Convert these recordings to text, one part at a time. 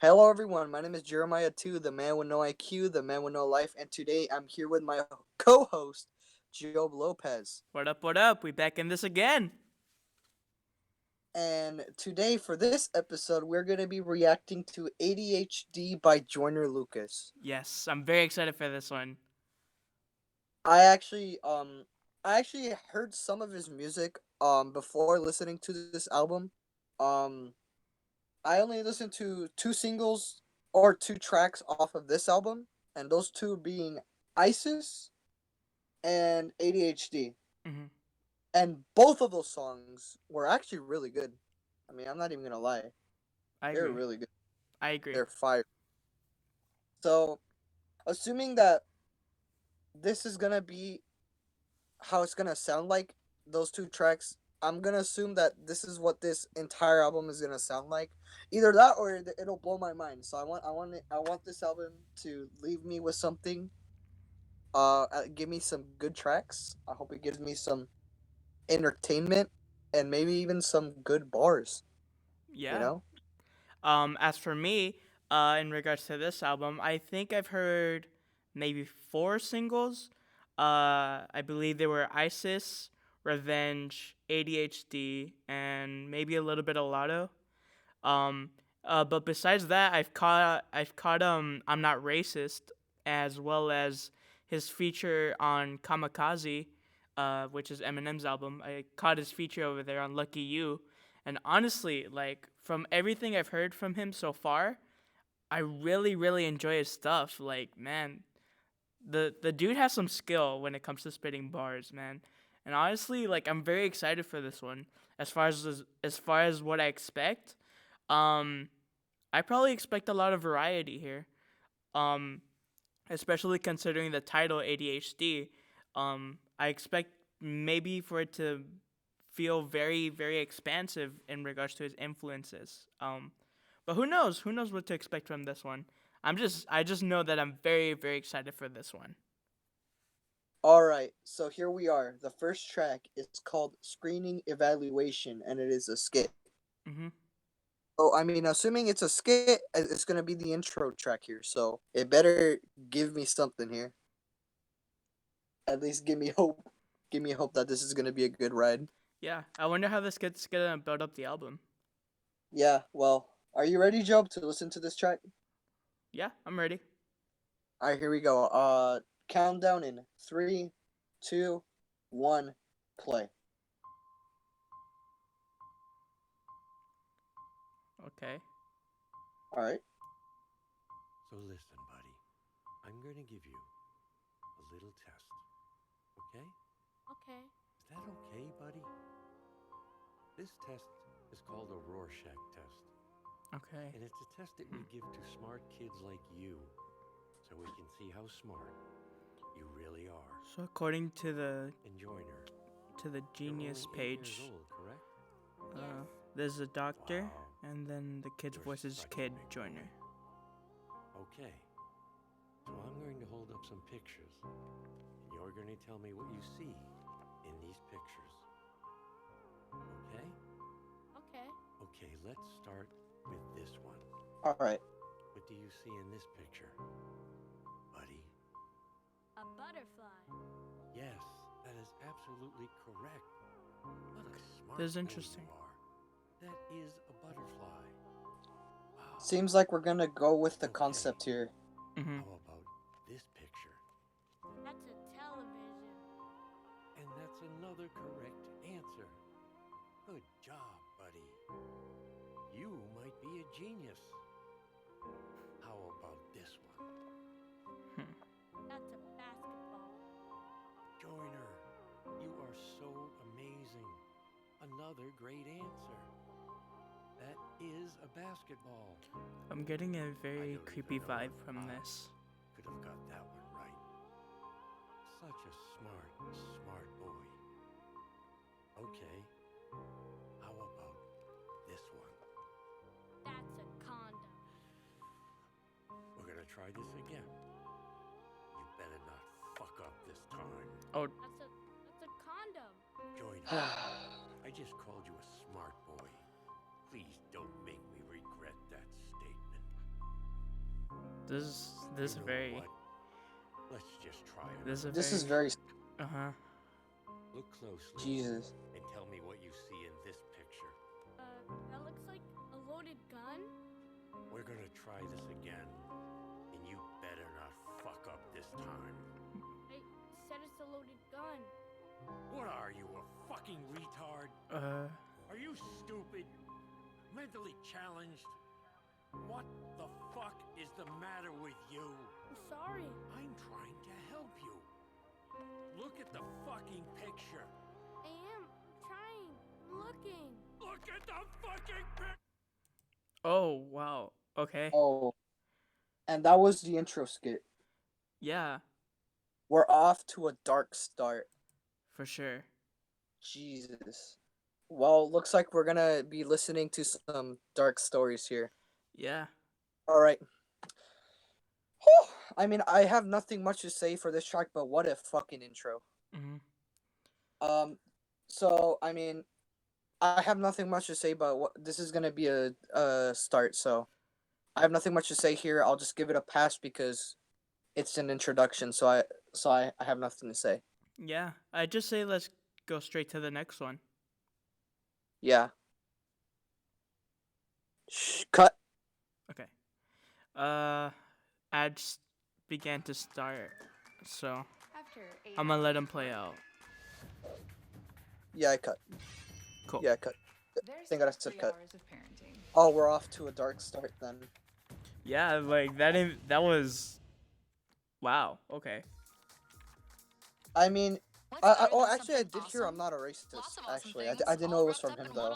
Hello, everyone. My name is Jeremiah 2, the man with no IQ, the man with no life, and today I'm here with my co host, Job Lopez. What up, what up? We back in this again. And today, for this episode, we're going to be reacting to ADHD by Joyner Lucas. Yes, I'm very excited for this one. I actually, um, I actually heard some of his music, before listening to this album. Um, I only listened to two singles or two tracks off of this album, and those two being ISIS and ADHD. hmm And both of those songs were actually really good. I mean, I'm not even gonna lie. I They're agree. really good. I agree. They're fire. So, assuming that this is gonna be how it's gonna sound like, those two tracks, I'm gonna assume that this is what this entire album is gonna sound like. Either that or it'll blow my mind. So I want this album to leave me with something. Give me some good tracks. I hope it gives me some entertainment and maybe even some good bars. You Yeah. know. As for me, in regards to this album, I think I've heard maybe four singles. I believe they were ISIS, Revenge, ADHD, and maybe a little bit of Lotto. Um, but besides that, I've caught I'm Not Racist, as well as his feature on Kamikaze, which is Eminem's album. I caught his feature over there on Lucky You, and honestly, like from everything I've heard from him so far, I really enjoy his stuff. Like man, the dude has some skill when it comes to spitting bars, man. And honestly, like I'm very excited for this one. As far as what I expect, um, I probably expect a lot of variety here. Um, Especially considering the title ADHD. I expect maybe for it to feel very expansive in regards to his influences. But who knows? Who knows what to expect from this one? I just know that I'm very excited for this one. All right, so here we are. The first track is called Screening Evaluation, and it is a skit. Mhm. Oh, I mean, assuming it's a skit, it's gonna be the intro track here. So it better give me something here. At least give me hope. Give me hope that this is gonna be a good ride. Yeah, I wonder how this gets gonna build up the album. Yeah. Well, are you ready, Job, to listen to this track? Yeah, I'm ready. All right, here we go. Countdown in three, two, one, play. Okay. All right. So listen, buddy. I'm going to give you a little test. Okay? Okay. Is that okay, buddy? This test is called a Rorschach test. Okay. And it's a test that we give to smart kids like you so we can see how smart you really are. So according to the And Joyner, you're Genius only 8 years page, old, correct? uh, Yes. there's a doctor, Wow. and then the kid's You're voice is such a Kid big Joyner. boy. Okay. So I'm going to hold up some pictures. And you're going to tell me what you see in these pictures. Okay? Okay. Okay, let's start with this one. All right. What do you see in this picture, buddy? A butterfly. Yes, that is absolutely correct. What a smart This is boy interesting. you are. That is a butterfly. Wow. Seems like we're gonna go with the Okay, concept here. Mm-hmm. how about this picture? That's a television. And that's another correct answer. Good job, buddy. You might be a genius. How about this one? That's a basketball. Joyner, you are so amazing. Another great answer. That is a basketball. I'm getting a I very don't creepy even know vibe if from I this. could have got that one right. Such a smart boy. Okay, how about this one? That's a condom. We're gonna try this again. You better not fuck up this time. Oh, That's a condom. Joyner, I just called you a smart boy. Please don't make me regret that statement. This is You know very what? Let's just try it. this is a This is very very Look closely Jesus. and tell me what you see in this picture. That looks like a loaded gun. We're gonna try this again, and you better not fuck up this time. I said it's a loaded gun. What are you, a fucking retard? Are you stupid? Mentally challenged? What the fuck is the matter with you? I'm sorry. I'm trying to help you. Look at the fucking picture. I am trying. I'm looking. Look at the fucking picture! Oh, wow. Okay. Oh, and that was the intro skit. Yeah, We're off to a dark start. for sure. Jesus. Well, looks like we're gonna be listening to some dark stories here. Yeah. All right. I mean, I have nothing much to say for this track, but what a fucking intro. Mhm. So I mean, I have nothing much to say, but this is gonna be a start. So I have nothing much to say here. I'll just give it a pass because it's an introduction. So I have nothing to say. Yeah. I just say let's go straight to the next one. Yeah. Cut. Okay. Ads began to start, so I'm gonna let them play out. Yeah, I cut. Cool. Yeah, I cut. Thank God I said cut. Oh, we're off to a dark start then. Yeah, like that was. Wow. Okay. I mean, actually, I did hear I'm not a racist. Actually, I didn't know it was from him though.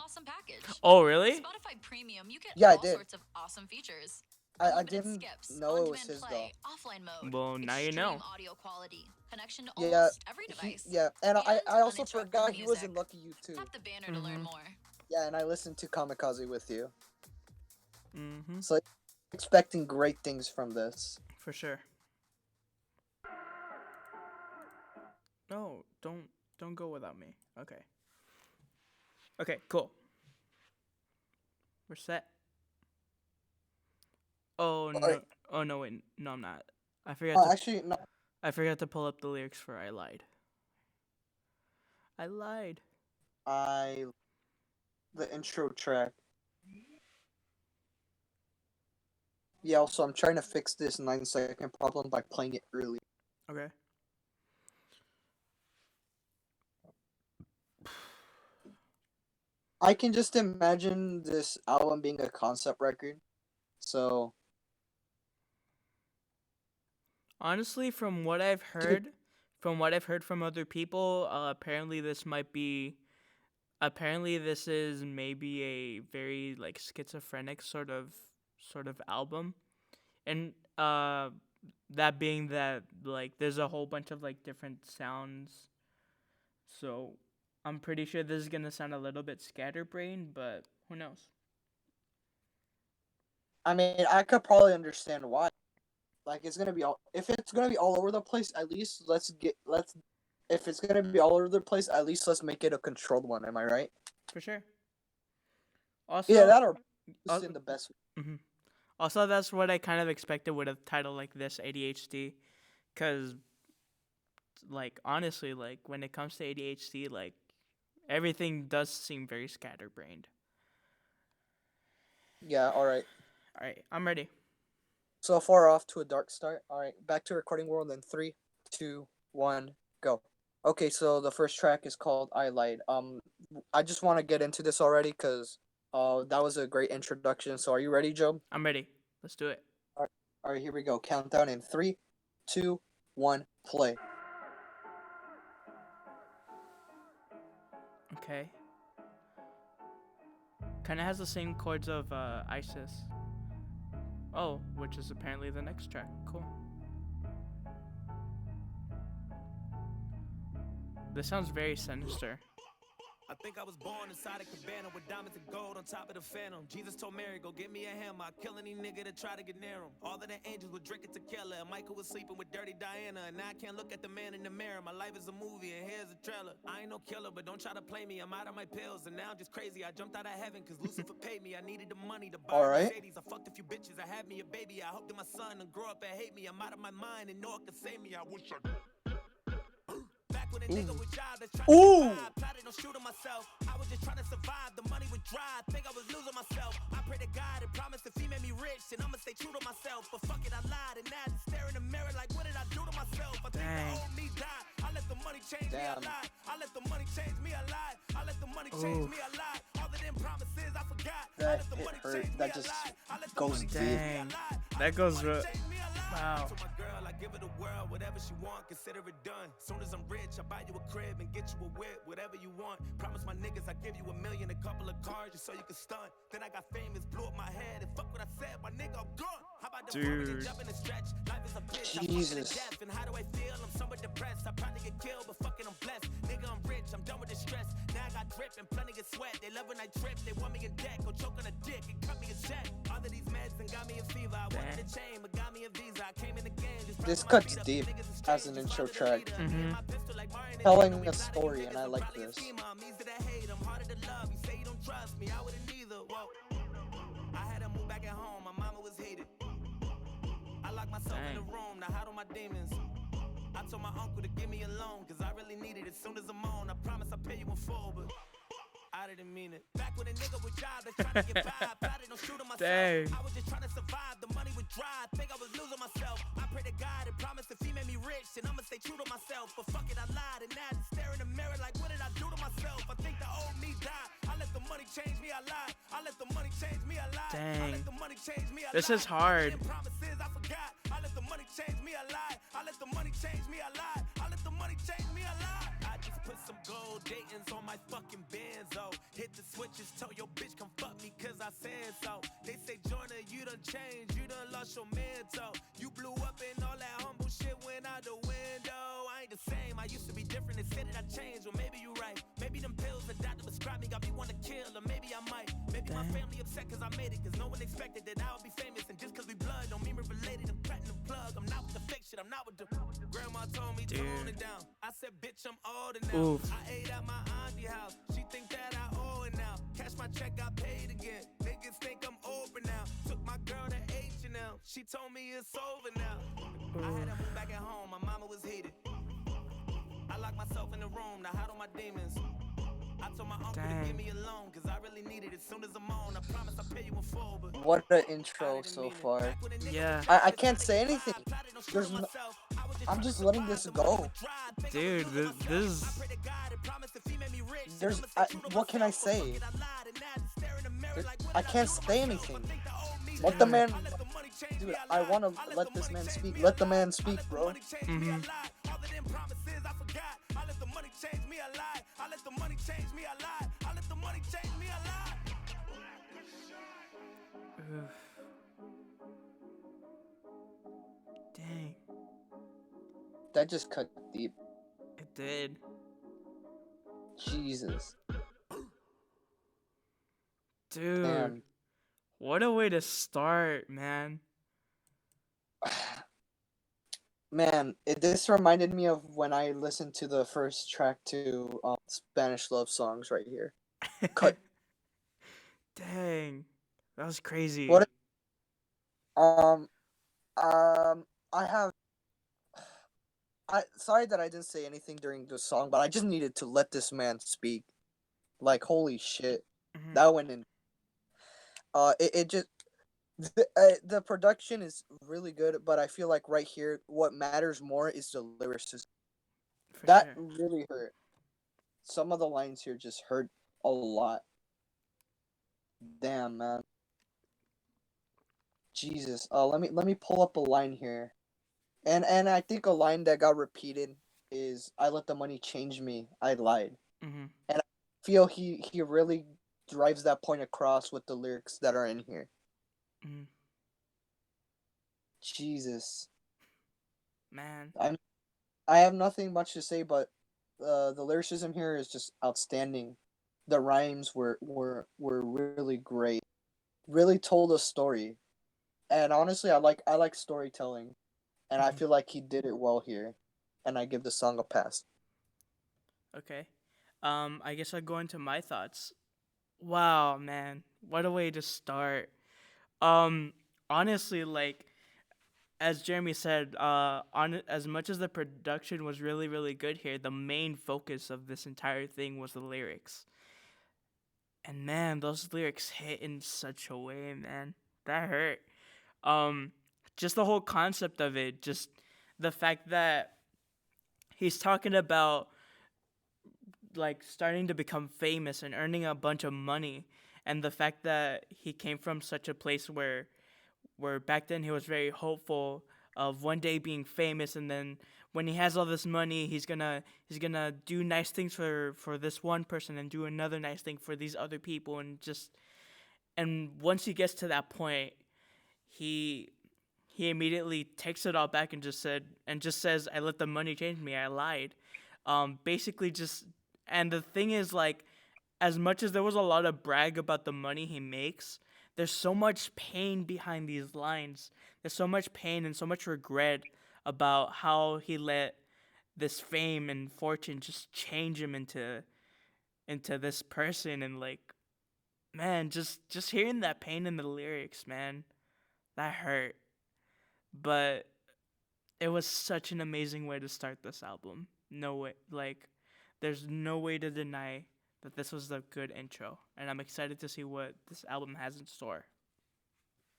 Oh, really? Spotify Premium, you get Yeah, I all did. sorts of awesome features. I Unlimited didn't skips, know it was on-demand his play, though. offline mode, Well, now you extreme know. audio quality, connection to Yeah, almost every device. yeah, and I also uninterrupted forgot he was music. in Lucky You too. Tap the banner to learn Mhm. more. Yeah, and I listened to Kamikaze with you. Mm-hmm. So expecting great things from this. For sure. No, don't go without me. Okay. Okay, cool. We're set. Oh no. Alright. Oh no, wait. No, I'm not. I forgot to Actually, no. I forgot to pull up the lyrics for I Lied. I lied. The intro track. Yeah, also I'm trying to fix this 9-second problem by playing it early. Okay. I can just imagine this album being a concept record. So Honestly, from what I've heard, from other people, apparently this is maybe a very like schizophrenic sort of album, and that being that like there's a whole bunch of like different sounds, so I'm pretty sure this is gonna sound a little bit scatterbrained, but who knows? I mean, I could probably understand why. Like it's gonna be all if it's gonna be all over the place. At least let's if it's gonna be all over the place. At least let's make it a controlled one. Am I right? For sure. Also, Yeah, that or in the best. mhm. Also, that's what I kind of expected with a title like this, ADHD, because, like, honestly, like, when it comes to ADHD, like, everything does seem very scatterbrained. Yeah. All right. All right, I'm ready. So far off to a dark start. All right, back to recording world in 3, 2, 1, go. Okay, so the first track is called "I Lied." I just want to get into this already because, that was a great introduction. So, are you ready, Joe? I'm ready. Let's do it. All right, here we go. Countdown in 3, 2, 1, play. Okay. Kind of has the same chords of ISIS. Oh, which is apparently the next track. Cool. This sounds very sinister. I think I was born inside a cabana with diamonds and gold on top of the phantom. Jesus told Mary, go get me a hammer. I kill any nigga that try to get near him. All of the angels were drinking tequila, and Michael was sleeping with dirty Diana. And now I can't look at the man in the mirror. My life is a movie, and here's a trailer. I ain't no killer, but don't try to play me. I'm out of my pills, and now I'm just crazy. I jumped out of heaven, cause Lucifer paid me. I needed the money to buy a Alright. Mercedes. I fucked a few bitches, I had me a baby. I hope that my son will grow up and hate me. I'm out of my mind, and no one can save me. I wish I could. Back when a nigga was job that's trying to get by, plotted on shooting myself. I was just trying to survive, the money was dry. I think I was losing myself. I pray to God and promised if he made me rich, then I'ma stay true to myself. But fuck it, I lied, and now I just stare in the mirror like, what did I do to myself? I think the old me died. I let the money change me, I lied. I let the money change me, I lied. I let the money change me, I lied. All of them promises I forgot. I let the money change me, I lied. I let the money change me, I lied. That goes Wow. To my girl, I give her the world, whatever she want, consider it done. Soon as I'm rich, I buy you a crib and get you a whip, whatever you want. Promise my niggas I give you $1 million, a couple of cars just so you can stunt. Then I got famous, blew up my head, and fuck what I said, my nigga, I'm gone. How about the Dude. jump in and stretch? Life is a bitch, Jesus. I'm death, and how do I feel? I'm somewhat depressed. I probably get killed, but fucking I'm blessed. Nigga, I'm rich, I'm done with the stress. Now I got drip and plenty of sweat. They love when I trip, they want me in debt. Go choke on a dick and cut me a check. All of these meds and got me a fever. I wanted a chain, but got me a visa. I came in the game. This cuts deep as an intro track. Telling a story, and I like this. I had to move back at home, my mama was heated. I locked myself in the room, now hide all my demons. I told my uncle to give me a loan, cause I really need it as soon as I'm on. I promise I'll pay you in full, but I didn't mean it. Back when a nigga was job that's trying to get by, I plotted on shooting myself. Dang. I was just trying to survive, the money was dry. I think I was losing myself. I pray to God and promised if he made me rich, then I'ma stay true to myself. But fuck it, I lied, and now I just stare in the mirror like, what did I do to myself? I think the old me died. I let the money change me, I lied. I let the money change me, I lied. I let the money change me, I lied. This is hard. Promises I forgot. I let the money change me, I lied. I let the money change me, I lied. I let the money change me, I lied. I just put some gold Dayton's on my fucking Benzo. Hit the switches, tell your bitch come fuck me cause I said so. They say Joyner, you done changed, you done lost your mental. You blew up and all that humble shit went out the window. I ain't the same, I used to be different and said that I changed. Well maybe you right, maybe them pills the doctor prescribed me got me wanna kill. Or maybe I might, maybe my family upset cause I made it. Cause no one expected that I would be famous. And just cause we blood don't mean we're related. I'm platinum plug, I'm not with the fake shit, I'm not with the grandma told me tone it down. I said bitch I'm older now. I ate at my auntie house, she think that I owe it now. Cash my check, got paid again. Niggas think I'm over now. Took my girl to H&M. She told me it's over now. I had to move back at home. My mama was heated. I locked myself in the room. Now hide all my demons. I told my uncle to give me a loan, cause I really need it as soon as I'm on. I promise I'll pay you in full, but What an intro so far. Yeah. I can't say anything. I'm just letting this go. Dude, this what can I say? I can't say anything. Let the man, dude, I want to let this man speak. Let the man speak, bro. Dang. That just cut deep. It did. Jesus. Dude. Damn. What a way to start, man. Man, this reminded me of when I listened to the first track to Spanish love songs right here. Cut. Dang. That was crazy. What? Sorry that I didn't say anything during the song, but I just needed to let this man speak. Like, holy shit. That went in. The production is really good, but I feel like right here, what matters more is the lyricism. That really hurt. Some of the lines here just hurt a lot. Damn, man. Jesus. Let me pull up a line here. And I think a line that got repeated is, I let the money change me, I lied. And I feel he really drives that point across with the lyrics that are in here. Jesus. Man. I have nothing much to say, but the lyricism here is just outstanding. the rhymes were really great. Really told a story. And honestly, I like storytelling, and I feel like he did it well here. And I give the song a pass. Okay. I guess I'll go into my thoughts. Wow, man, what a way to start. Um, Honestly, like as Jeremy said, on as much as the production was really really good here, the main focus of this entire thing was the lyrics. And man, those lyrics hit in such a way, man. That hurt. Um, just the whole concept of it, just the fact that he's talking about like starting to become famous and earning a bunch of money, and the fact that he came from such a place where back then he was very hopeful of one day being famous, and then when he has all this money, he's gonna do nice things for this one person and do another nice thing for these other people, and once he gets to that point, he he immediately takes it all back and just says, I let the money change me, I lied. Basically just, and the thing is, like, as much as there was a lot of brag about the money he makes, there's so much pain behind these lines. There's so much pain and so much regret about how he let this fame and fortune just change him into this person. And like, man, just hearing that pain in the lyrics, man, that hurt. But it was such an amazing way to start this album. No way, like, there's no way to deny that this was a good intro, and I'm excited to see what this album has in store.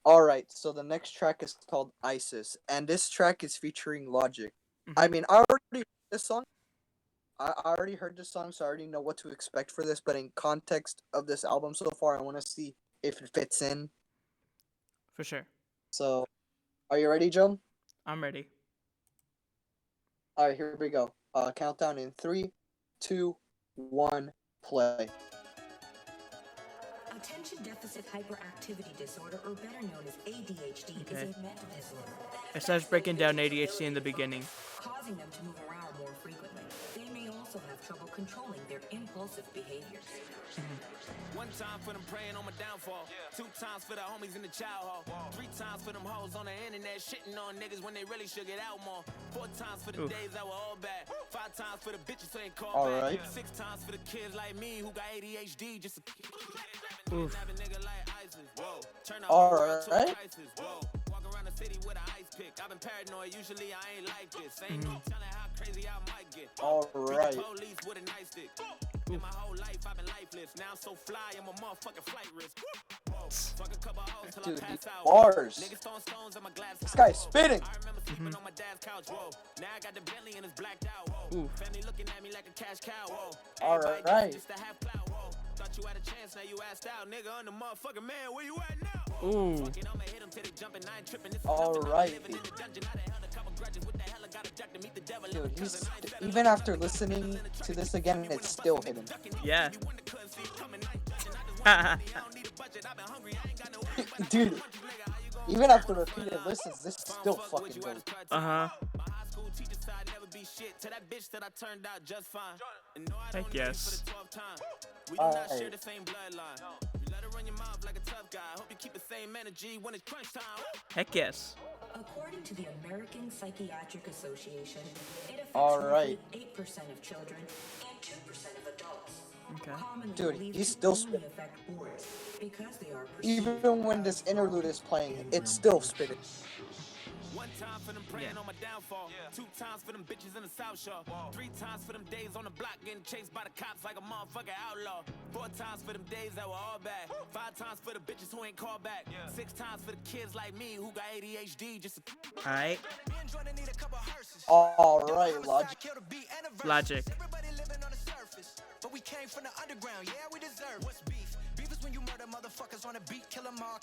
All right, so the next track is called Isis, and this track is featuring Logic. I mean, I already heard this song. I already heard this song, so I already know what to expect for this. But in context of this album so far, I want to see if it fits in. For sure. So, are you ready, Joe? I'm ready. All right, here we go. Countdown in 3, 2, 1, play. Attention deficit hyperactivity disorder, or better known as ADHD, Okay. is a mental disorder. It starts breaking down ADHD in the beginning. Causing them to move around more frequently. They may also have trouble controlling their impulsive behaviors. One time for them praying on my downfall. 2 times for the homies in the child hall. 3 times for them hoes on the internet shitting on niggas when they really should get out more. 4 times for the days that were all bad. 5 times for the bitches who ain't called back. Alright. 6 times for the kids like me who got ADHD just to Oof. have a nigga like ISIS. Whoa. Turn the All whole world to a right. crisis. Whoa. Walk around the city with an ice pick. I've been paranoid. Usually I ain't like this. Ain't no telling how crazy I might get. Alright. Police with a nightstick. In my whole life I've been lifeless. Now I'm so fly, I'm a motherfucking flight risk. Whoa. Fuck a couple hoes till Dude, I pass out. bars. Niggas throwing stones at my glass This house. guy's spitting. I remember sleeping on my dad's couch. Whoa. Now I got the Bentley and it's blacked out. Whoa. Family looking at me like a cash cow. Whoa. Everybody Alright. just to have clout. Whoa. Thought you had a chance, now you asked out. Nigga, I'm the motherfucking man. Where you at now? Ooh. Fuck it, I'ma hit him till they jumping. I ain't tripping. This is All nothing. I'm right. living in the dungeon. I done held a couple grudges. What the hell I got a duck to meet the devil? Dude, he's, even after listening to this again, it's still hidden. Yeah. Dude, even after repeated listens, this still fucking goes. Uh-huh. My high school teacher said I'd never be shit to that bitch that I turned out just fine. And no, I don't Heck need it yes. for the 12th time. We do not Alright. share the same bloodline. You let her run your mouth like a tough guy. Hope you keep the same energy when it's crunch time. Heck yes. According to the American Psychiatric Association, it affects Alright. roughly 8% of children and 2% of adults. Okay. Commonly Dude, believed he's to still only spitting. affect boys because they are Even perceived when this interlude is playing, it's still spitting. 1 time for them praying on my downfall. 2 times for them bitches in the South Shore. 3 times for them days on the block getting chased by the cops like a motherfucking outlaw. 4 times for them days that were all bad. 5 times for the bitches who ain't called back. 6 times for the kids like me who got ADHD just to Alright. Alright, Logic. Logic. Everybody living on the surface, but we came from the underground. Yeah, we deserve what's beef. Beef is when you murder motherfuckers on a beat, kill 'em all,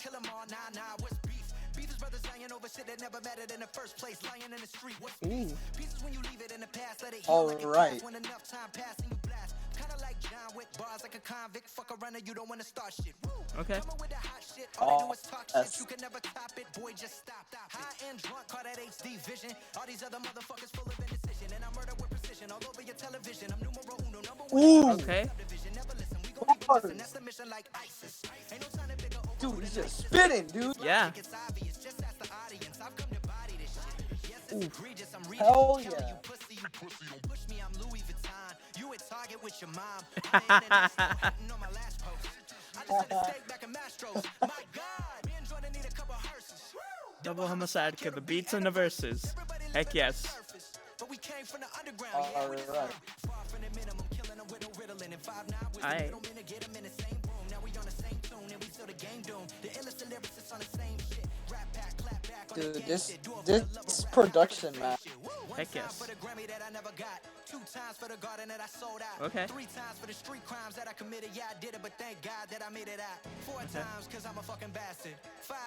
nah, what's beef? Beef is brothers lying over shit that never mattered in the first place, lying in the street. What's beef? Peace is when you leave it in the past, let it heal like it Alright. passed. When enough time passed and you blast. Kinda like John Wick, bars like a convict. Fuck around and you don't wanna start shit. Woo. Okay. Coming with the hot shit, all they do is talk yes. shit. You can never top it, boy, just stop. High and drunk, call that HD vision. All these other motherfuckers full of indecision, and I murder with precision all over your television. I'm numero uno, number one. Ooh. Okay. Subdivision, never listen. We gon' leave 'em bars. Dude, he's just spitting, dude. Yeah. Oof. Hell yeah. Double homicide to the beats and the verses. Heck yes. Alright. Aye. Dude, this production, man. Heck yes. Okay.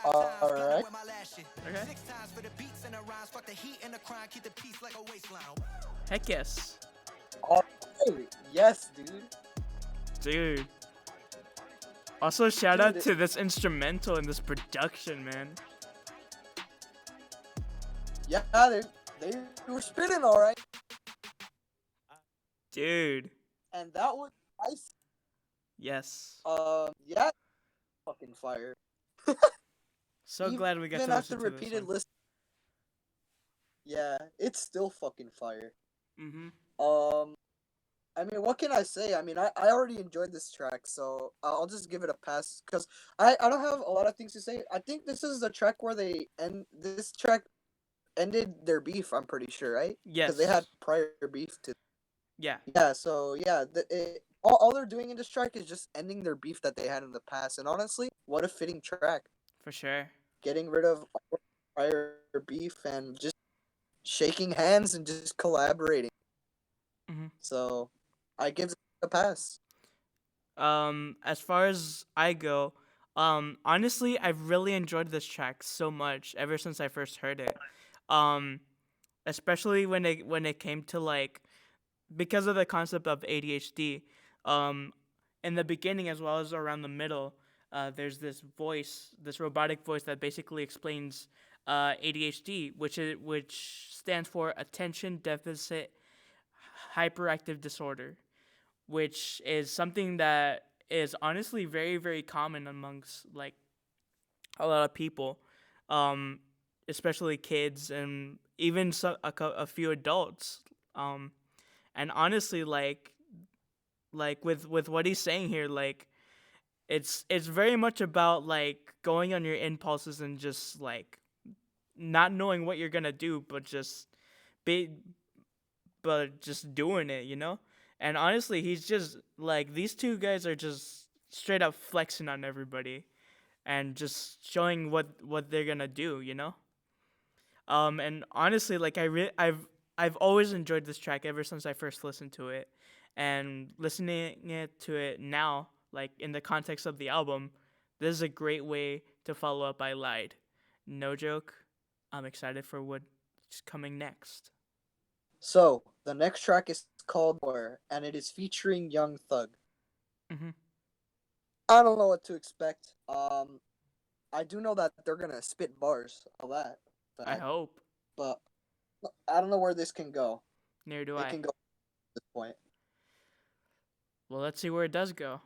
Alright. Okay. Heck yes. Alright. Yes, dude. Dude. Also, shout out Dude, to this instrumental and this production, man. Yeah, they were spitting alright. Dude. And that was nice. Yes. Yeah, fucking fire. So glad we got Even to after listen to this repeated one. listen. Yeah, it's still fucking fire. Mm-hmm. I mean, what can I say? I mean, I already enjoyed this track, so I'll just give it a pass because I don't have a lot of things to say. I think this is the track where this track ended their beef. I'm pretty sure, right? Yes. Because they had prior beef to. Yeah. Yeah. So yeah, all they're doing in this track is just ending their beef that they had in the past. And honestly, what a fitting track. For sure. Getting rid of all prior beef and just shaking hands and just collaborating. Mm-hmm. So, I give it a pass. As far as I go, honestly, I've really enjoyed this track so much ever since I first heard it. Especially when it came to like, because of the concept of ADHD, in the beginning as well as around the middle, there's this robotic voice that basically explains ADHD, which stands for Attention Deficit Hyperactive Disorder, which is something that is honestly very, very common amongst like a lot of people, especially kids and even a few adults. And honestly, like with what he's saying here, like it's very much about like going on your impulses and just like not knowing what you're gonna do, but just doing it, you know? And honestly, he's just like, these two guys are just straight up flexing on everybody and just showing what they're gonna do, you know? And honestly, like I've always enjoyed this track ever since I first listened to it, and listening to it now, like in the context of the album, this is a great way to follow up I Lied. No joke. I'm excited for what's coming next. So, the next track is called War, and it is featuring Young Thug. Mm-hmm. I don't know what to expect. I do know that they're gonna spit bars, all that. I hope. But I don't know where this can go. Neither do It I. can go at this point. Well, let's see where it does go.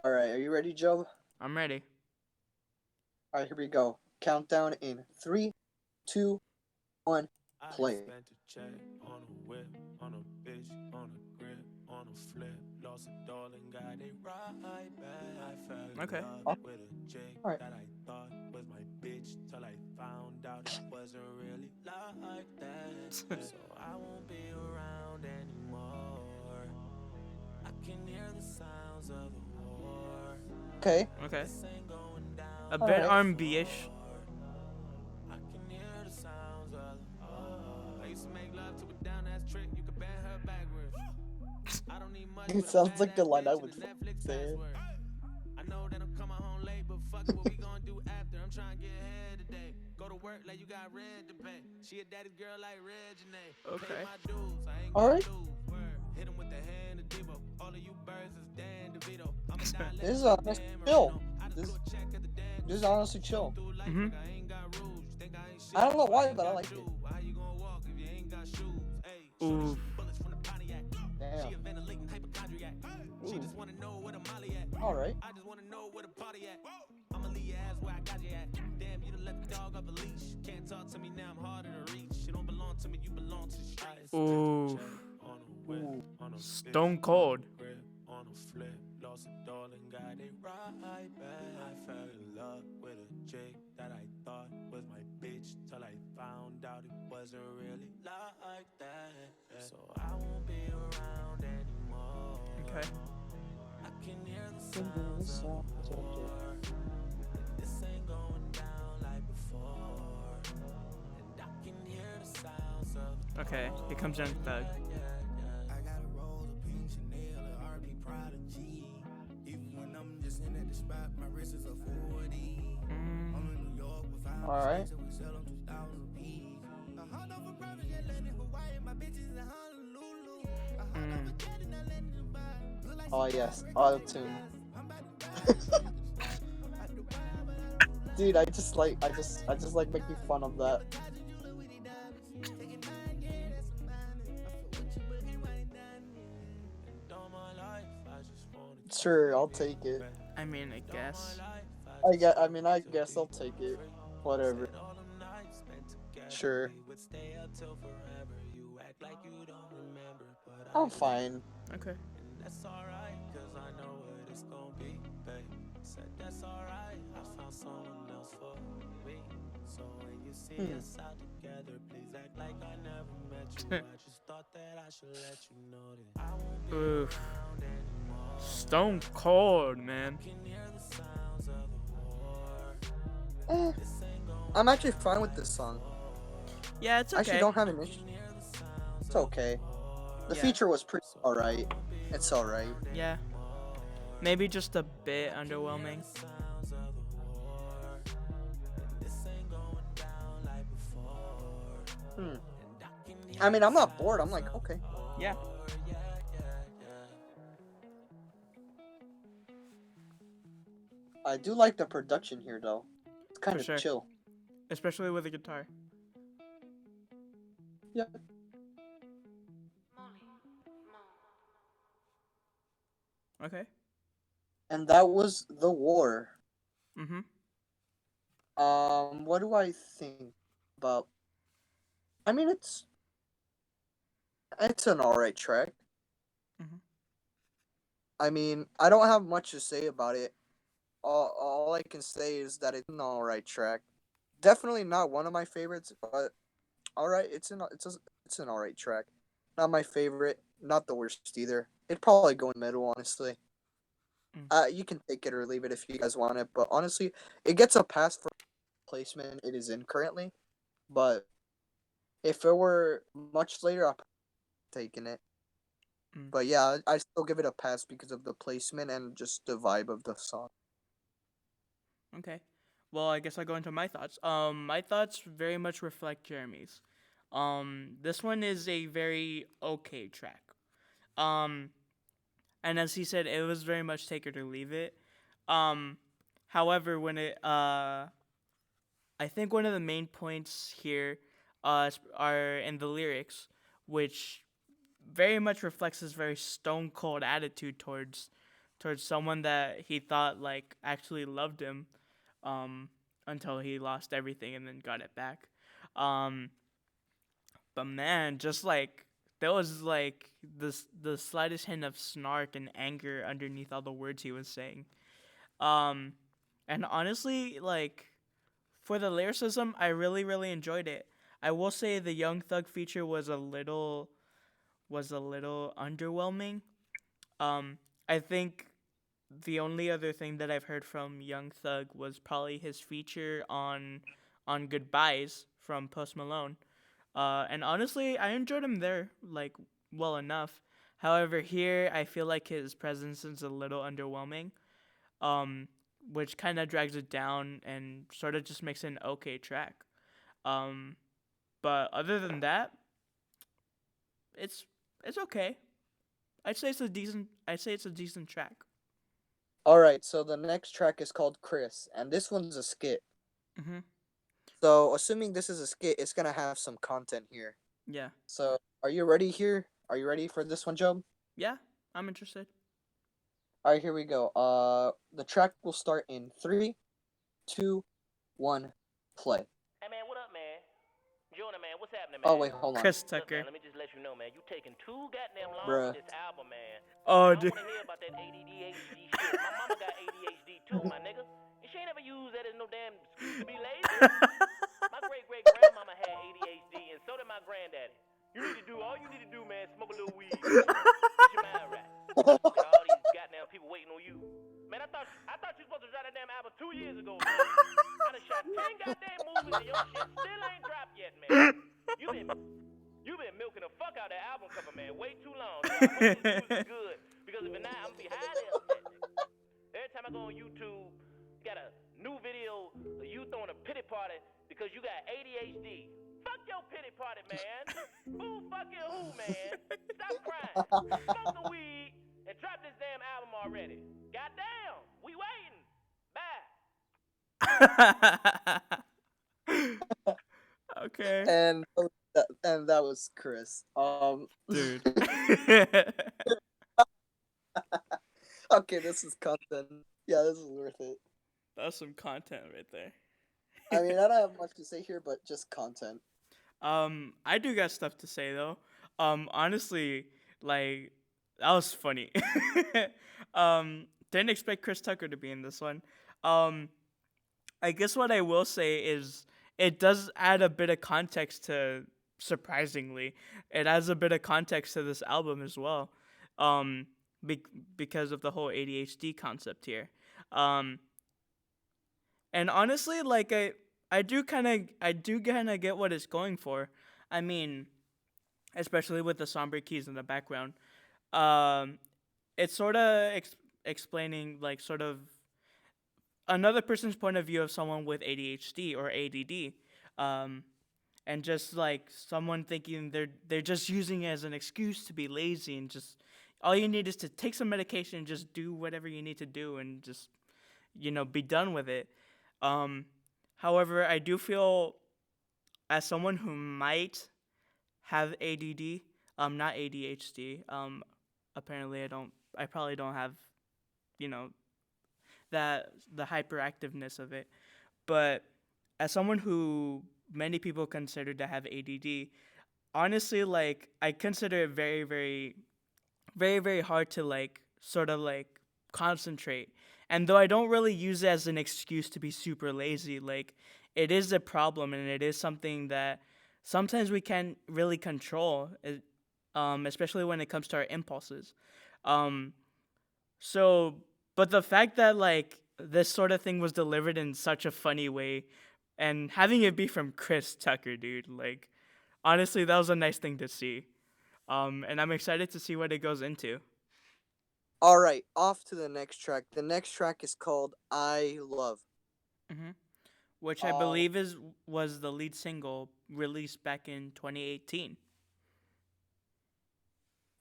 Alright, are you ready, Joe? I'm ready. Alright, here we go. Countdown in 3, 2, 1, play. I spent a check on a whip, on a bitch, on a grip, on a flip. Lost a darling, got it right back. I fell Okay. in love with a chick Alright. that I thought was my bitch till I found out it wasn't really like that. So I won't be around anymore. I can hear the sounds of the war. Okay. Okay. This ain't going down. A bit Alright. R&B-ish. I can hear the sounds of the war. I used to make love to a down ass trick. You could bend her backwards. I don't need much. It sounds like a line I would say. I know that I'm coming home late, but fuck it, what we gonna do after? I'm trying to get ahead today. Go to work like you got rent to pay. She a daddy's girl like Regine. Okay. Pay my dues, I ain't Alright. gonna lose. Word. Hit him with the hand of Devo. All of you birds is Dan DeVito. I'm a This is honestly chill. This is honestly chill. Mm-hmm. I don't know why, but I like it. Ooh. Damn. She just wanna know where the molly at. All right. I just wanna know where the party at. I'ma leave your ass where I got you at. Damn, you done let the dog off a leash. Can't talk to me now, I'm harder to reach. You don't belong to me, you belong to the streets. Ooh. On a whip, on a Stone bitch, cold. grip, on a flip. Lost a darling, got it right back. I fell in love with a chick that I thought was my bitch till I found out it wasn't really like that. So I won't be around anymore. Okay. I can hear the sounds of war. This ain't going down like before. And I can hear the sounds of Okay. Here comes Young Thug. I got a roll of pink Chanel and RP Prodigy. Even when I'm just in at the spot, my wrist is a 40. I'm in New York with 5 All right. states and we sell them 2,000 apiece. A hunt over private jet landing Hawaii, my bitches in Honolulu. A hunt over jet in Atlanta, Dubai. Look like Oh yes, auto-tune. Dude, I just like making fun of that. Sure, I'll take it. I mean, I guess. I guess I'll take it. Whatever. Sure. I'm fine. Okay. That's alright, cause I know what it's gonna be, babe. Said that's alright, I found someone else for me. So when you see us out together, please act like I never met you. I just thought that I should let you know that I won't be Oof. around anymore. Stone cold, man. I can hear the sounds of the war. This ain't going I'm actually fine with this song. Yeah, it's I actually okay. don't have an issue. It's okay. The Yeah. feature was pretty alright. It's alright. Yeah. Maybe just a bit underwhelming. sounds of the war. This ain't going down like before. I mean, I'm not bored. I'm like, okay. Yeah. I do like the production here, though. It's kind For of sure. chill. Especially with the guitar. Yeah. Okay. And that was The War. Mm-hmm. What do I think about? I mean, it's an alright track. Mhm. I mean, I don't have much to say about it. All I can say is that it's an alright track. Definitely not one of my favorites, but alright. It's an alright track. Not my favorite. Not the worst either. It'd probably go in the middle, honestly. You can take it or leave it if you guys want it, but honestly, it gets a pass for placement it is in currently. But if it were much later, I'd taken it. But yeah, I still give it a pass because of the placement and just the vibe of the song. Okay. Well, I guess I'll go into my thoughts. My thoughts very much reflect Jeremy's. This one is a very okay track. And as he said, it was very much take it or leave it. However, when I think one of the main points here, are in the lyrics, which very much reflects his very stone cold attitude towards someone that he thought like actually loved him, until he lost everything and then got it back. But man, just like there was like the slightest hint of snark and anger underneath all the words he was saying. And honestly, like for the lyricism, I really really enjoyed it. I will say the Young Thug feature was a little underwhelming. I think the only other thing that I've heard from Young Thug was probably his feature on Goodbyes from Post Malone. And honestly, I enjoyed him there like well enough. However, here I feel like his presence is a little underwhelming, which kind of drags it down and sort of just makes it an okay track. But other than that, it's okay. I'd say it's a decent track. Alright, so the next track is called Chris, and this one's a skit. Mhm. So, assuming this is a skit, it's gonna have some content here. Yeah. So, are you ready here? Are you ready for this one, Job? Yeah, I'm interested. All right, here we go. The track will start in 3, 2, 1, play. Hey man, what up, man? Joyner, man, what's happening, Oh man? wait, hold on, Chris Look, man, Tucker. let me just let you know, man. You taking too goddamn long bruh. with this album, man. Oh, I don't dude. want to hear about that ADHD shit. My mama got ADHD too, my nigga. And she ain't ever used that as no damn excuse to be lazy. My great great grandmama had ADHD, and so did my granddaddy. All you need to do, man, smoke a little weed, man. Get your mind right. Got all these goddamn people waiting on you. Man, I thought you supposed to drop that damn album 2 years ago, man. I done shot 10 goddamn movies and your shit still ain't dropped yet, man. You been milking the fuck out of that album cover, man, way too long. So I hope this news is good. Because if it's not, I'm gonna be highly upset, nigga. Every time I go on YouTube, you got a new video of you throwing a pity party because you got ADHD. Fuck your pity party, man. Who fucking who, man? Stop crying. Smoke some weed and drop this damn album already. Goddamn, we waiting. Bye. Okay. And that was Chris. Dude. Okay, this is content. Yeah, this is worth it. That's some content right there. I mean, I don't have much to say here, but just content. I do got stuff to say though. Honestly, like that was funny. Didn't expect Chris Tucker to be in this one. Um, I guess what I will say is it does add a bit of context to surprisingly. It adds a bit of context to this album as well. Um, be- because of the whole ADHD concept here. Um, and honestly, like I do kind of get what it's going for. I mean, especially with the somber keys in the background. Um, it's sort of explaining like sort of another person's point of view of someone with ADHD or ADD, um, and just like someone thinking they're just using it as an excuse to be lazy and just all you need is to take some medication and just do whatever you need to do and just be done with it. Um, however, I do feel as someone who might have ADD, not ADHD. Apparently I don't. I probably don't have, you know, that the hyperactiveness of it. But as someone who many people consider to have ADD, honestly, like I consider it very, very, very, very hard to like sort of like concentrate. And though I don't really use it as an excuse to be super lazy, like it is a problem and it is something that sometimes we can't really control, especially when it comes to our impulses. Um, so, but the fact that like this sort of thing was delivered in such a funny way, and having it be from Chris Tucker, dude, like honestly, that was a nice thing to see. And I'm excited to see what it goes into. All right, off to the next track. The next track is called "I Love." hmm Which I Um, believe was the lead single released back in 2018.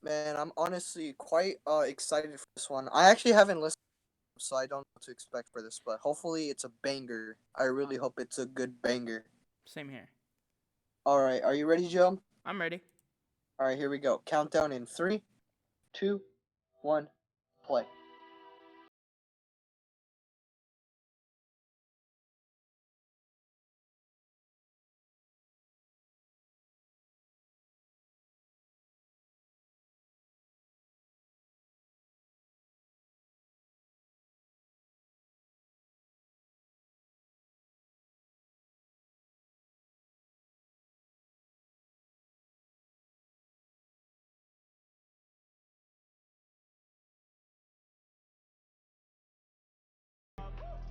Man, I'm honestly quite excited for this one. I actually haven't listened, so I don't know what to expect for this, but hopefully it's a banger. I really hope it's a good banger. Same here. All right, are you ready, Joe? I'm ready. All right, here we go. Countdown in 3, 2, 1, play.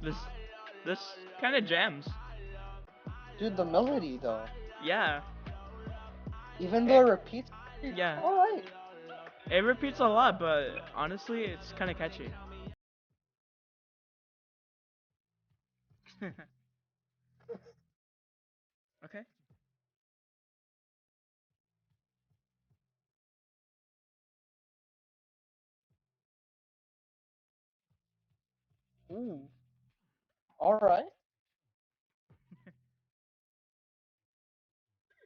This this kind of jams. Dude, the melody though, Yeah. even It, though it repeats, yeah. all right. It repeats a lot, but honestly, it's kind of catchy. Okay. Ooh. All right.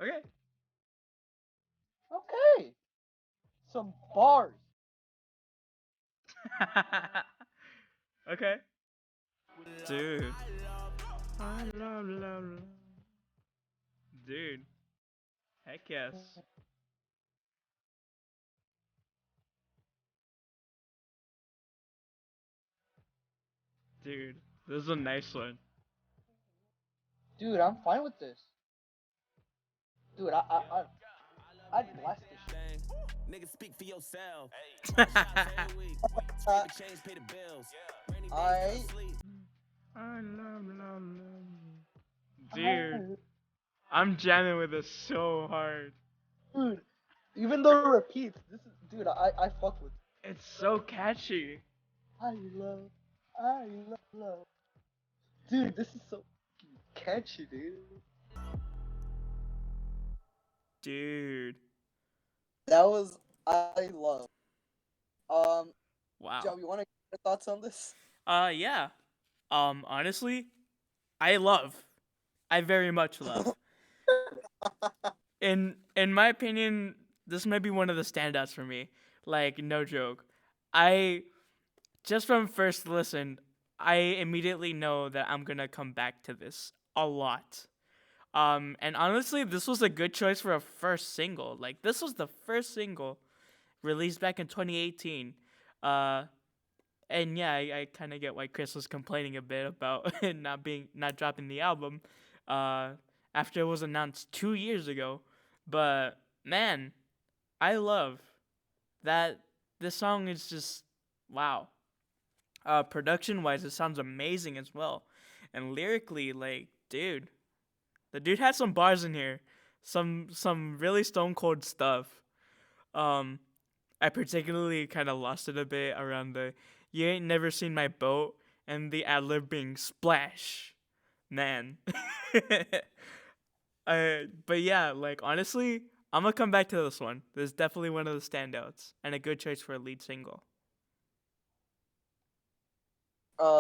Okay. Okay. Some bars. Okay. Dude. I love. Dude. Heck yes. Dude. This is a nice one. Dude, I'm fine with this. Dude, I blast this shit. Nigga, speak for yourself. Shots every week. Scrape the change, pay the bills. Rainy days, I never sleep. I love. Dude. I'm jamming with this so hard. dude, even though it repeats, this is dude, I fuck with. It's so catchy. I love, I love. Dude, this is so catchy, dude. Dude. That was I love. Um, Wow. Joe, you want to get your thoughts on this? Yeah. Honestly, I very much love. In my opinion, this might be one of the standouts for me. Like, no joke. I just from first listen, I immediately know that I'm gonna come back to this a lot. And honestly, this was a good choice for a first single. Like, this was the first single released back in 2018. And yeah, I kind of get why Chris was complaining a bit about it not dropping the album, after it was announced 2 years ago. But man, I love that this song is just wow. Production wise, it sounds amazing as well, and lyrically, like, dude, the dude had some bars in here, some really stone cold stuff. Um, I particularly kind of lost it a bit around the "You ain't never seen my boat" and the ad lib being splash, man. But yeah, like, honestly, I'm gonna come back to this one. This is definitely one of the standouts and a good choice for a lead single.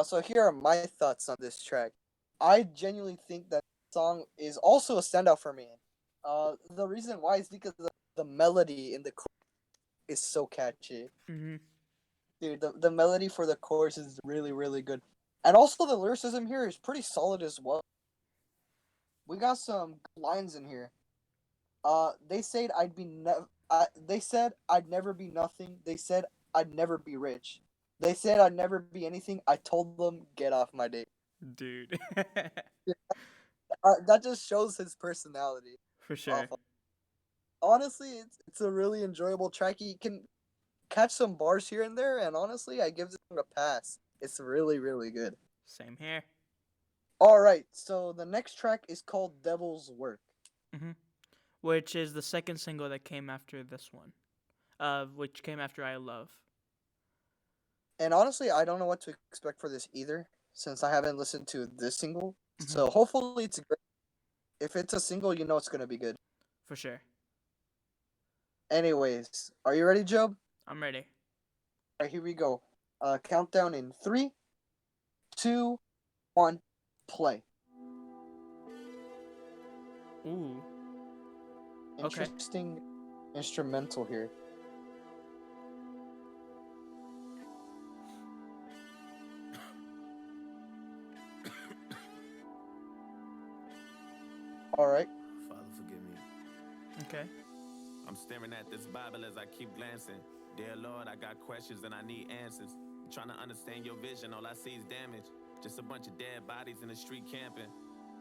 So here are my thoughts on this track. I genuinely think that song is also a standout for me. The reason why is because the melody in the chorus is so catchy. Mm-hmm. Dude, the melody for the chorus is really, really good. And also the lyricism here is pretty solid as well. We got some good lines in here. They said they said I'd never be nothing. They said I'd never be rich. They said I'd never be anything. I told them get off my dick. Dude. That just shows his personality. For sure. Honestly, it's a really enjoyable track. You can catch some bars here and there, and honestly, I give this one a pass. It's really, really good. Same here. All right, so the next track is called "Devil's Work." Mm-hmm. Which is the second single that came after this one. Which came after I Love. And honestly, I don't know what to expect for this either, since I haven't listened to this single. Mm-hmm. So hopefully it's great. If it's a single, you know it's gonna be good. For sure. Anyways, are you ready, Job? I'm ready. All right, here we go. Countdown in 3, 2, 1, play. Ooh. Interesting instrumental here. All right. Father, forgive me. Okay. I'm staring at this Bible as I keep glancing. Dear Lord, I got questions and I need answers. I'm trying to understand your vision, all I see is damage. Just a bunch of dead bodies in the street camping.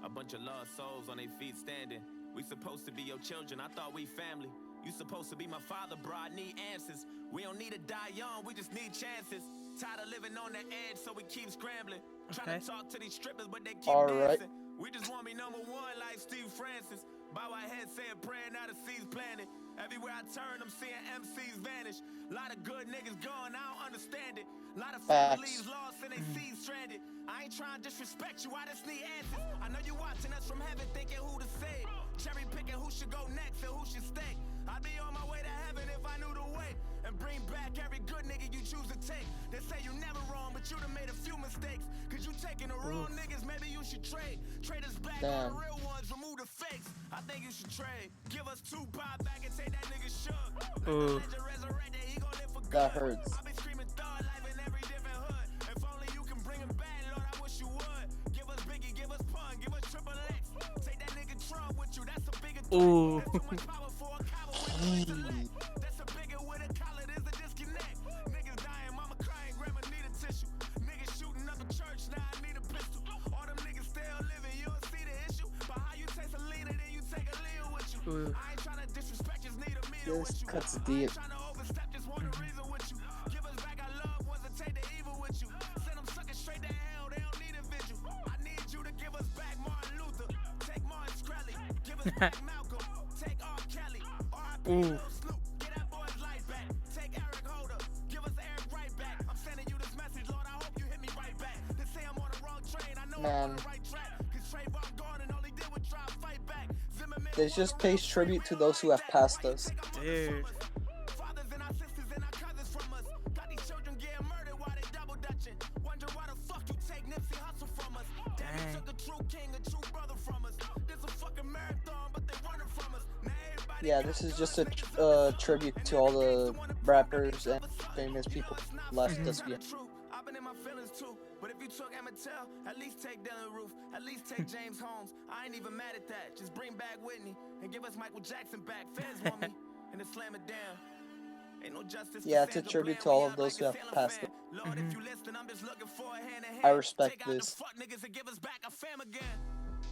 A bunch of lost souls on their feet standing. We supposed to be your children, I thought we family. You supposed to be my father, bro, I need answers. We don't need to die young, we just need chances. Tired of living on the edge, so we keep scrambling. Trying to talk to these strippers, but they keep dancing. We just want to be number one like Steve Francis. Bow our heads saying prayer, now the seeds planted. Everywhere I turn, I'm seeing MCs vanish. A lot of good niggas gone, I don't understand it. A lot of families lost and they seeds stranded. I ain't trying to disrespect you, I just need answers. I know you watching us from heaven thinking who to save. Cherry picking who should go next and who should stay. I'd be on my way to heaven if I knew the way. And bring back every good nigga you choose to take. They say you never wrong, but you done made a few mistakes. Cause you taking the wrong niggas, maybe you should trade. Trade us back on the real ones, remove the fakes. I think you should trade. Give us 2 pop back and take that nigga shook. That hurts. I be screaming thug life and Ooh. Gee. That's a bigger with a collar, there's a disconnect. Niggas dying, mama crying, grandma need a tissue. Niggas shooting up a church, now I need a pistol. All them niggas still living, you don't see the issue. But how you taste a leader, then you take a Leo with you. Ooh. I ain't tryna disrespect, just need a meter This with you. cuts I deep. ain't tryna overstep, just want a reason with you. Give us back our love, wasn't take the evil with you. Send them suckers straight to hell, they don't need a vigil. I need you to give us back Martin Luther. Take Martin Shkreli, give us back Malcolm. Take R. Kelly, R.I.P. Ooh. Lil Snoop, get that boy's life back. Take Eric Holder, give us Eric right back. I'm sending you this message, Lord, I hope you hit me right back. They say I'm on the wrong train, I know I'm on the right track. Cause Trayvon Gordon all he did was try to fight back. Zimmerman This just pays tribute to those who have passed us. Dude. fathers and our sisters and our cousins from us. Got these children getting murdered while they double dutching. Wonder why the fuck you take Nipsey Hussle from us. Damn, you Dang. took a true king, a true brother from us. This a fucking marathon, but they running from us. Now everybody Yeah, this is just a tribute to all the rappers and famous people left us behind. I've been in my feelings too, but if you took Emmett Till, at least take Dylan Roof, at least take James Holmes. I ain't even mad at that. Just bring back Whitney and give us Michael Jackson back. Feds want me and then slam it down. Ain't no justice. Yeah, it's a tribute to all of those who have passed us. Lord, if you listen, I'm just looking for a hand in hand. I respect Take out this. the fuck niggas and give us back our fam again.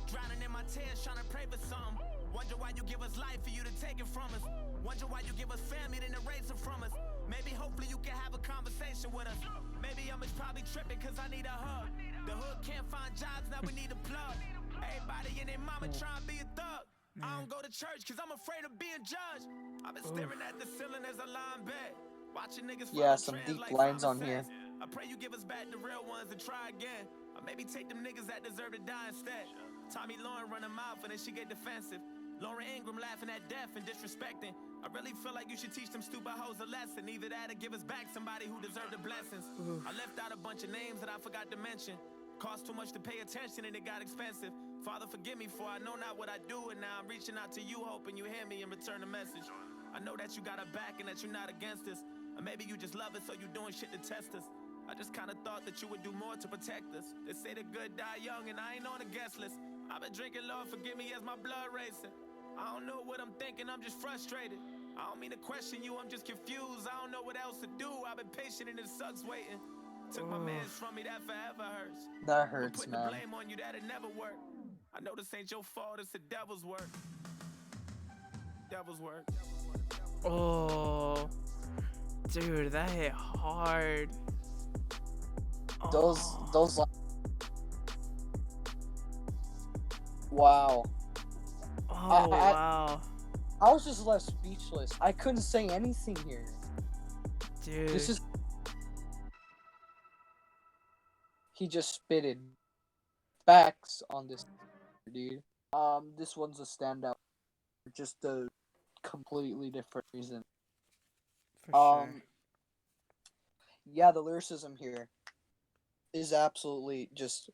Drowning in my tears, trying to pray for something. Wonder why you give us life for you to take it from us. Wonder why you give us family, then erase it from us. Maybe hopefully you can have a conversation with us. Maybe I'm just probably tripping cause I need a hug. The hood can't find jobs, now we need a plug. Everybody and their mama trying to be a thug. I don't go to church cause I'm afraid of being judged. I've been staring at the ceiling as I lie in bed. Watching niggas Yeah, follow some trends deep like lines Farmer on here. says. I pray you give us back the real ones and try again. Or maybe take them niggas that deserve to die instead. Tommy Lauren run her mouth and then she get defensive. Lauren Ingram laughing at death and disrespecting. I really feel like you should teach them stupid hoes a lesson. Either that or give us back somebody who deserved the blessings. I left out a bunch of names that I forgot to mention. Cost too much to pay attention and it got expensive. Father, forgive me for I know not what I do, and now I'm reaching out to you hoping you hear me and return the message. I know that you got our back and that you're not against us. Or maybe you just love us so you doing shit to test us. I just kinda thought that you would do more to protect us. They say the good die young and I ain't on the guest list. I've been drinking, Lord, forgive me as my blood racing. I don't know what I'm thinking, I'm just frustrated. I don't mean to question you, I'm just confused. I don't know what else to do. I've been patient and it sucks waiting. Took my mans from me, that forever hurts. That But hurts, putting the man. blame on you, that'll never work. I know this ain't your fault, it's the devil's work. Devil's work. Oh. Dude, that hit hard. Those Oh. wow. Oh, wow. I was just left speechless. I couldn't say anything here. Dude. This is. He just spitted facts on this, dude. This one's a standout for just a completely different reason. For sure. Yeah, the lyricism here is absolutely just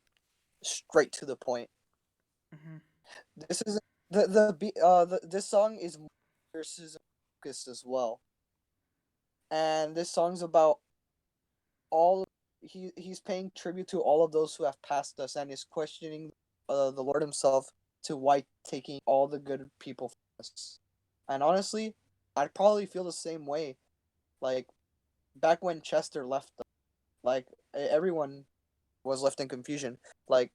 straight to the point. Mm-hmm. This is this song is lyricism focused as well, and this song's about all. He's paying tribute to all of those who have passed us, and is questioning the Lord Himself to why taking all the good people from us. And honestly, I'd probably feel the same way. Like back when Chester left, like everyone was left in confusion. Like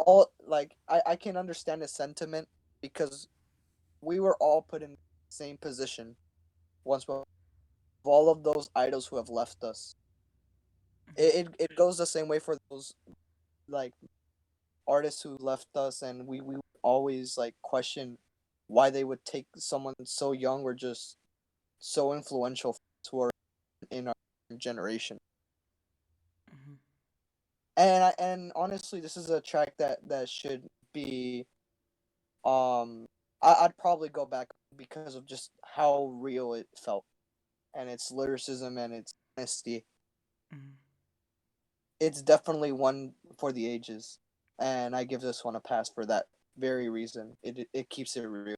I can understand his sentiment because we were all put in the same position once of all of those idols who have left us. It goes the same way for those like artists who left us, and we always like question why they would take someone so young or just so influential who are in our generation. Mm-hmm. And honestly, this is a track that should be I'd probably go back because of just how real it felt, and its lyricism and its honesty. Mm-hmm. It's definitely one for the ages, and I give this one a pass for that very reason. It keeps it real.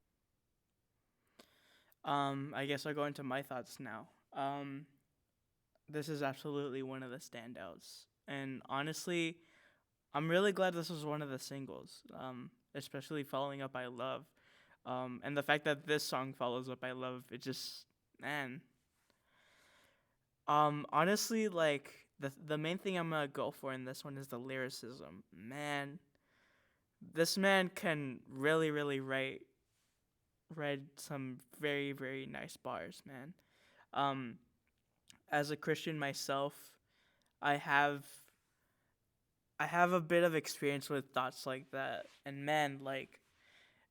I guess I'll go into my thoughts now. This is absolutely one of the standouts, and honestly, I'm really glad this was one of the singles. Especially following up "I Love." And the fact that this song follows up I love, it just, man. Honestly, like the main thing I'm gonna go for in this one is the lyricism. Man, this man can really write some very nice bars, man. Um, as a Christian myself, I have I have a bit of experience with thoughts like that, and man, like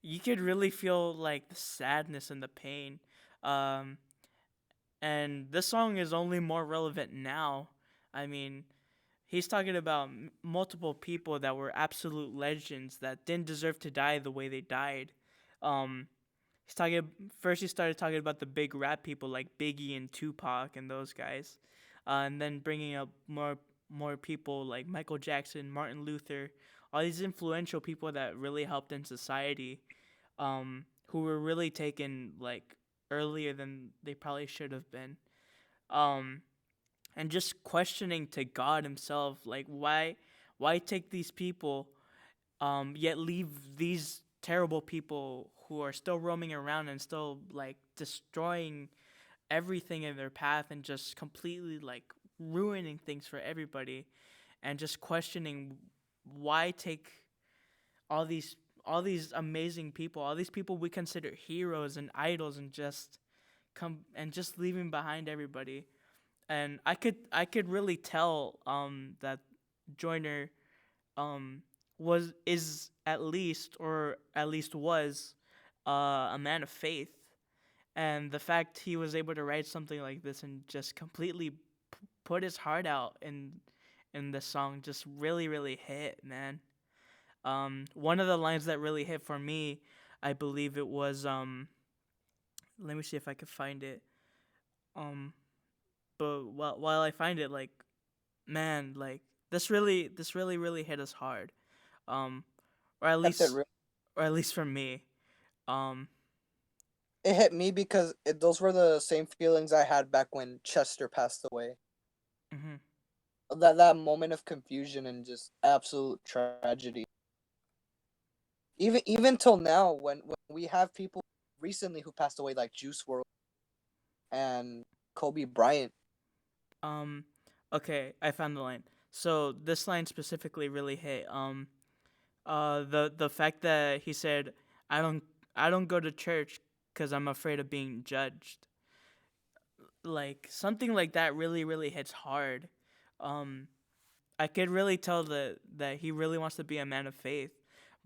you could really feel like the sadness and the pain. Um, and this song is only more relevant now. I mean, he's talking about multiple people that were absolute legends that didn't deserve to die the way they died. Um, he's talking first. He started talking about the big rap people like Biggie and Tupac and those guys, and then bringing up more people like Michael Jackson, Martin Luther, all these influential people that really helped in society, who were really taken like earlier than they probably should have been. Um, and just questioning to God Himself, like why take these people, yet leave these terrible people who are still roaming around and still like destroying everything in their path and just completely like ruining things for everybody, and just questioning why take all these all these amazing people, all these people we consider heroes and idols, and just come and just leaving behind everybody. And I could really tell that Joyner was is at least, or at least was, a man of faith, and the fact he was able to write something like this and just completely put his heart out in the song just really hit, man. One of the lines that really hit for me, I believe it was let me see if I can find it. Um, but while I find it, like, man, like this really hit us hard. Um, or at Kept it least real. or at least for me. Um, It hit me because those were the same feelings I had back when Chester passed away. mhm. That moment of confusion and just absolute tragedy. Even till now, when we have people recently who passed away like Juice World and Kobe Bryant. Um, okay, I found the line. So this line specifically really hit. The fact that he said, "I don't I don't go to church because I'm afraid of being judged." Like something like that really hits hard. Um, I could really tell that he really wants to be a man of faith,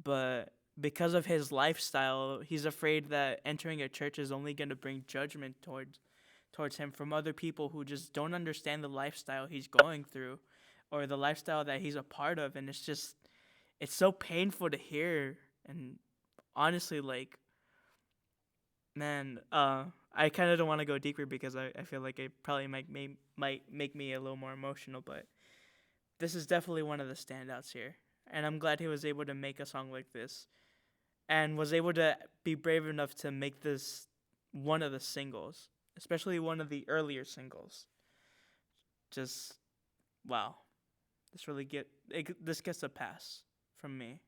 but because of his lifestyle, he's afraid that entering a church is only going to bring judgment towards him from other people who just don't understand the lifestyle he's going through, or the lifestyle that he's a part of. And it's so painful to hear. And honestly, like, man, I kind of don't want to go deeper because I feel like it probably might make me a little more emotional, but this is definitely one of the standouts here. And I'm glad he was able to make a song like this and was able to be brave enough to make this one of the singles, especially one of the earlier singles. Just wow. This gets a pass from me.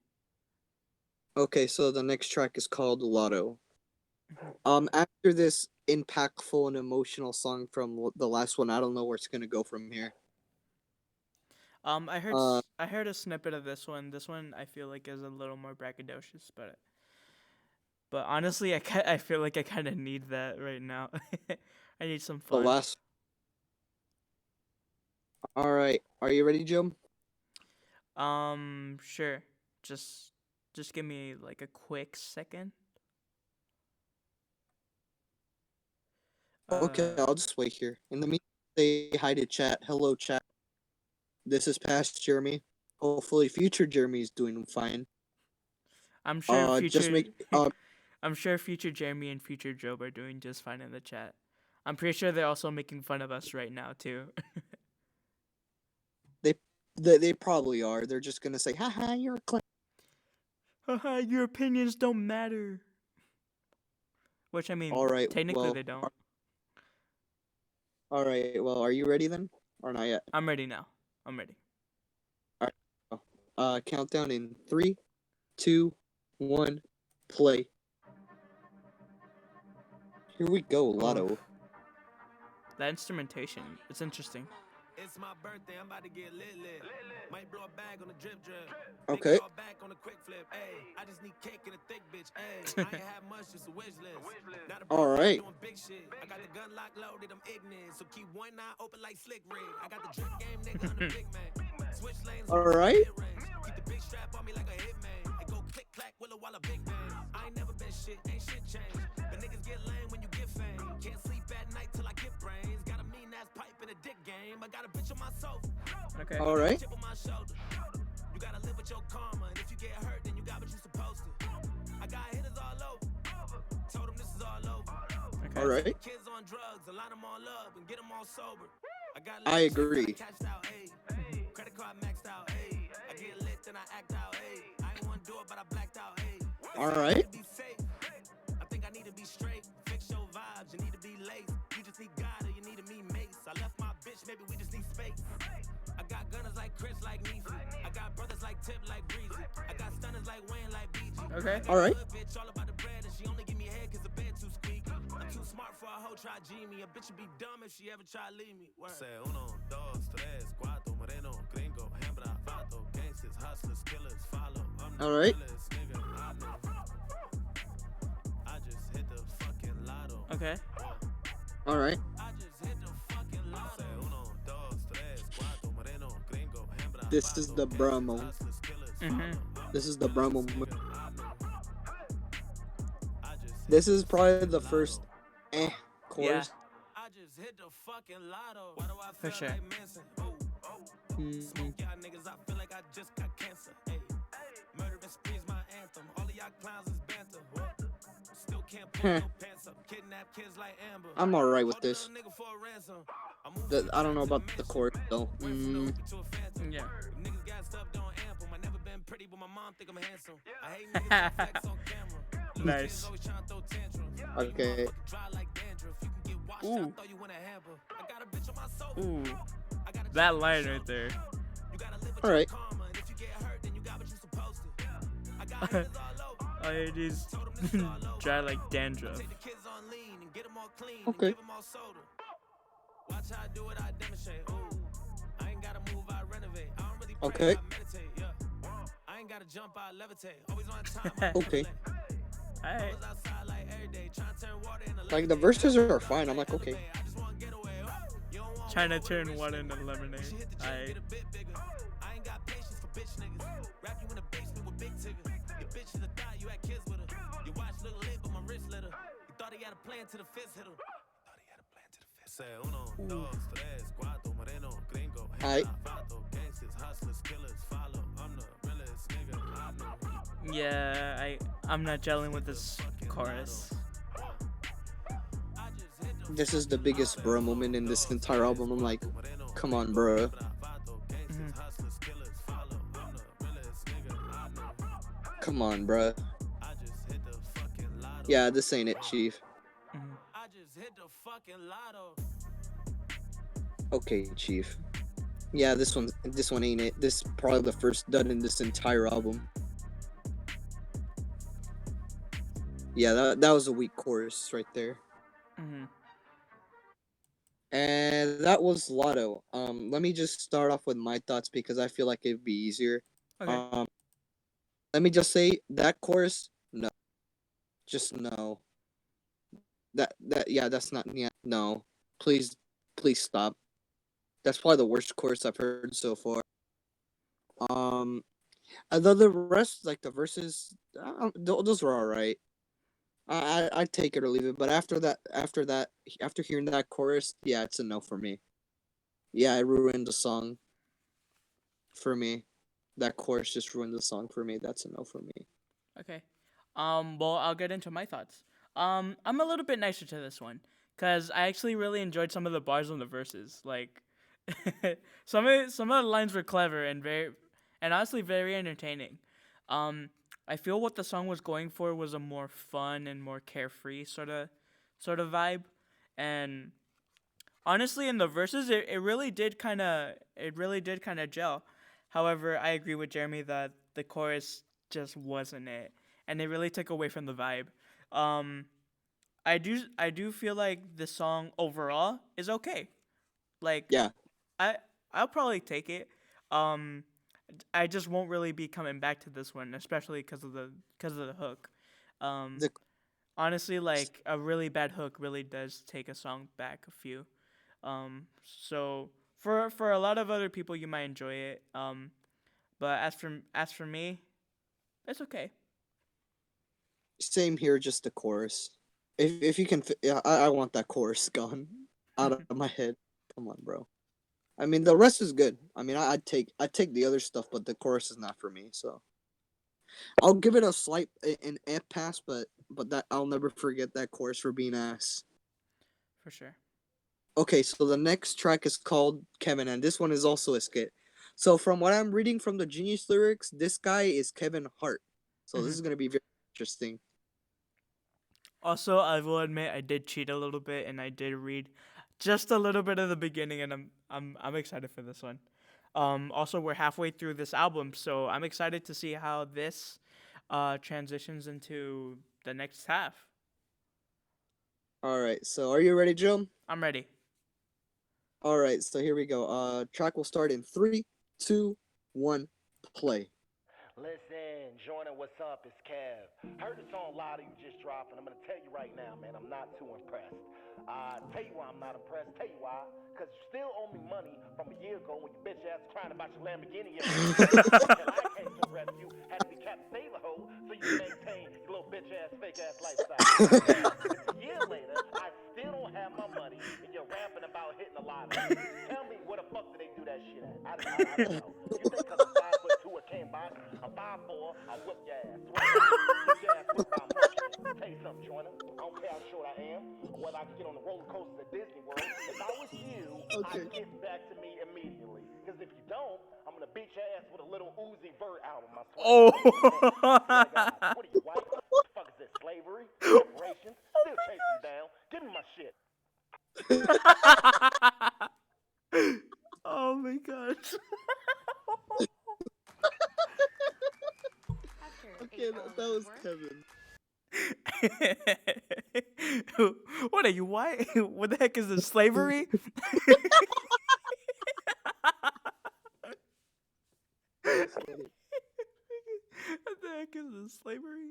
Okay, so the next track is called Lotto. Mhm. After this impactful and emotional song from the last one, I don't know where it's gonna go from here. Uh, I heard a snippet of this one. This one I feel like is a little more braggadocious, but honestly, I feel like I kind of need that right now. I need some the fun. last. All right, are you ready, Joe? Sure. Just just give me like a quick second. Okay, Uh, I'll just wait here. In the meantime, say hi to chat. Hello, chat. This is past Jeremy. Hopefully, future Jeremy is doing fine. I'm sure Just future make I'm sure future Jeremy and future Job are doing just fine in the chat. I'm pretty sure they're also making fun of us right now too. they they probably are. They're just gonna say, "Haha, you're a clown." Haha, your opinions don't matter. Which I All mean, right, technically they don't. all right. Well, are you ready then, or not yet? I'm ready now. I'm ready. All right. Countdown in 3, 2, 1, play. Here we go, Oof. Lotto. That instrumentation, it's interesting. It's my birthday, I'm about to get lit. Might blow a bag on the drip. Okay. Big back on the quick flip. Ayy, I just need cake and a thick bitch. Ayy, I ain't have much, just a wish list. Got a All right. doing big shit. I got the gun lock loaded, I'm ignorant. So keep one eye open like slick rig. I got the drip game, nigga, I'm the big man. Switch lanes, All right. keep the big strap on me like a hitman. It go click clack, willow while a big bang. I ain't never been shit, ain't shit changed. But niggas get lame when you get fame. Can't sleep at night till I get brains. Got a mean ass pipe in a dick game. I got a bitch on my sofa. Okay. All right. Chip on my shoulder. You gotta live with your karma, and if you get hurt, then you got what you supposed to. I got hitters all over. Told them this is all over. Okay. All right. Kids on drugs, line them all up and get them all sober. I got I agree. cashed out, ayy. Credit card maxed out, ayy. I get lit, then I act out, ayy. I ain't wanna do it, but I blacked out, ayy. All right. Be safe. I think I need to be straight. Fix your vibes, you need to be laced. You just need God or you need to me mace. I left my bitch, maybe we just need space. I got gunners like Chris, like Neezy. I got brothers like Tip, like Breezy. I got stunners like Wayne, like BG. Okay. All right. Bitch, all about the bread, and she only give me head cause the bed too squeaky. I'm too smart for a hoe, try G me. A bitch would be dumb if she ever try leave me. Say uno, dos, tres, cuatro, moreno, gringo, hembra, vato, gangsters, hustlers, killers, follow. All right. Nigga, I just hit the fucking lotto. Okay. All right. I just hit the fucking lotto. Say uno, dos, tres, cuatro, moreno, gringo, hembra, This is the bro moment. hustlers, killers, Mm-hmm. This is the bro moment. This is probably the first chorus. I just hit the fucking lotto. Why do I For feel sure. like Manson? Smoke y'all niggas, I feel like I just got cancer. Ay. Murder and spree's my anthem. All of y'all clowns is banter. Still can't pull no pants up. Kidnap kids like Amber. I'm all right with Hold a this. little nigga for a ransom. I don't know about the chorus though. Yeah. Niggas got stuffed on ample. I never been pretty, but my mom think I'm handsome. I hate niggas that flex on camera. Nice. Kids always tryna throw tantrums. Okay. Dry like dandruff. You can get washed Ooh. out, throw you in a hamper. I got a bitch on my sofa. Ooh. I got a That line right there. You gotta live with All your right. karma, and if you get hurt, then you got what you supposed to. I got hitters all over. All you do is dry like dandruff. Take the kids on lean and get them all clean Okay. and give them all soda. Watch how I do it, I demonstrate. Ooh, I ain't gotta move, I renovate. I don't really pray, Okay. I meditate. Yeah, I ain't gotta jump, I levitate. Always on time. I Okay. Alright. was outside like every day, trying to turn water into Like the verses are fine. I'm like, okay. I just wanna get away. You don't want Trying to turn water into lemonade. Alright. get a bit bigger. I ain't got patience for bitch niggas. Wrap you in the basement with big tiggers. Your bitch is a thought, you had kids with her. Your watch look lit, but my wrist lit her. You thought he had a plan to the fist hit her. Thought he had a plan to the fist. Say uno, dos, tres, cuatro, moreno, gringo, Aight. vato, gangsters, hustlers, killers, follow. I'm the realest nigga I know. Yeah, I'm not gelling with this chorus. This is the biggest bro moment in this entire album. I'm like, come on, bro. Come on, bro. Yeah, this ain't it, Chief. I just hit the fucking lotto. Okay, Chief. Yeah, this one ain't it. This is probably the first dud in this entire album. Yeah, that was a weak chorus right there. Mm-hmm. And that was Lotto. Let me just start off with my thoughts because I feel like it'd be easier. Okay. Let me just say that chorus, no. Just no. That's not, yeah, no. Please stop. That's probably the worst chorus I've heard so far. And the rest, like the verses, those were alright. I'd take it or leave it, but after hearing that chorus, yeah, it's a no for me. Yeah, it ruined the song for me. That chorus just ruined the song for me. That's a no for me. Okay. Well, I'll get into my thoughts. I'm a little bit nicer to this one because I actually really enjoyed some of the bars on the verses. Like, some of the lines were clever and honestly very entertaining. I feel what the song was going for was a more fun and more carefree sort of vibe, and honestly, in the verses, it really did kind of gel. However, I agree with Jeremy that the chorus just wasn't it, and it really took away from the vibe. I do feel like the song overall is okay. Like Yeah, I I'll probably take it. Um, I just won't really be coming back to this one, especially because of the hook. Um, the honestly, like a really bad hook really does take a song back a few. So for a lot of other people, you might enjoy it. But as for me, it's okay. same here, just the chorus. If you can, yeah, I want that chorus gone out of my head. Come on, bro. I mean, the rest is good. I mean, I'd take the other stuff, but the chorus is not for me. So I'll give it a slight an F pass, but that I'll never forget that chorus for being ass. For sure. Okay, so the next track is called Kevin, and this one is also a skit. So from what I'm reading from the Genius lyrics, this guy is Kevin Hart. So this is gonna be very interesting. Also, I will admit I did cheat a little bit, and I did read just a little bit of the beginning, and I'm excited for this one. Also, we're halfway through this album, so I'm excited to see how this transitions into the next half. All right, so are you ready, Joe? I'm ready. All right, so here we go. Track will start in 3, 2, 1, play. Listen, Joyner, what's up? It's Kev. Heard the song Lotto you just dropped, and I'm gonna tell you right now, man, I'm not too impressed. Tell you why I'm not impressed. Tell you why. Cause you still owe me money from a year ago when your bitch ass crying about your Lamborghini. Until I came to rescue, had to be Captain Save a Hoe, so you can maintain your little bitch ass, fake ass lifestyle. Now, it's a year later, I still don't have my money, and you're rapping about hitting a lotto. Tell me where the fuck did they do that shit at? I don't know. You think cause I'm 5'2" or can't box, I'm 5'4", I'll whip your ass. Get your ass whipped by a monkey. Tell you something, Joyner. I don't care how short I am, or whether I can get on the roller coasters at Disney World. If I was you, I'd get back to me immediately. Because if you don't, I'm gonna beat your ass with a little Uzi Vert album. I swear. Oh. What are you, white? What the fuck is this? Slavery? Reparations? Still chasing you down. Give me my shit. Oh my god. Okay, that was Kevin. What are you, white? What the heck is this, slavery? What the heck is this, slavery?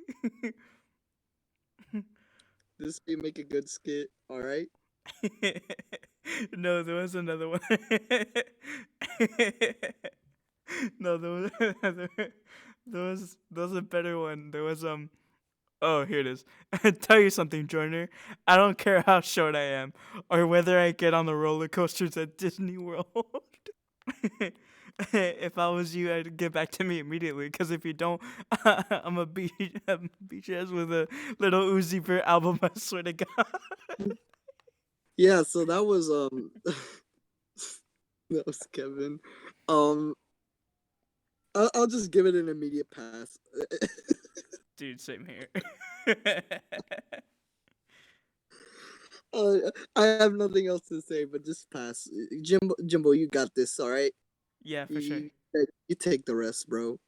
This would make a good skit. All right. No, there was another one. No, there was a better one. There was Oh, here it is. Tell you something, Joyner. I don't care how short I am, or whether I get on the roller coasters at Disney World. If I was you, I'd get back to me immediately. Because if you don't, I'm a beat your ass with a little Uzi Vert album. I swear to God. Yeah, so that was that was Kevin. I'll just give it an immediate pass. Dude, same here. I have nothing else to say, but just pass. Jimbo, you got this. All right. Yeah, for sure. You take the rest, bro.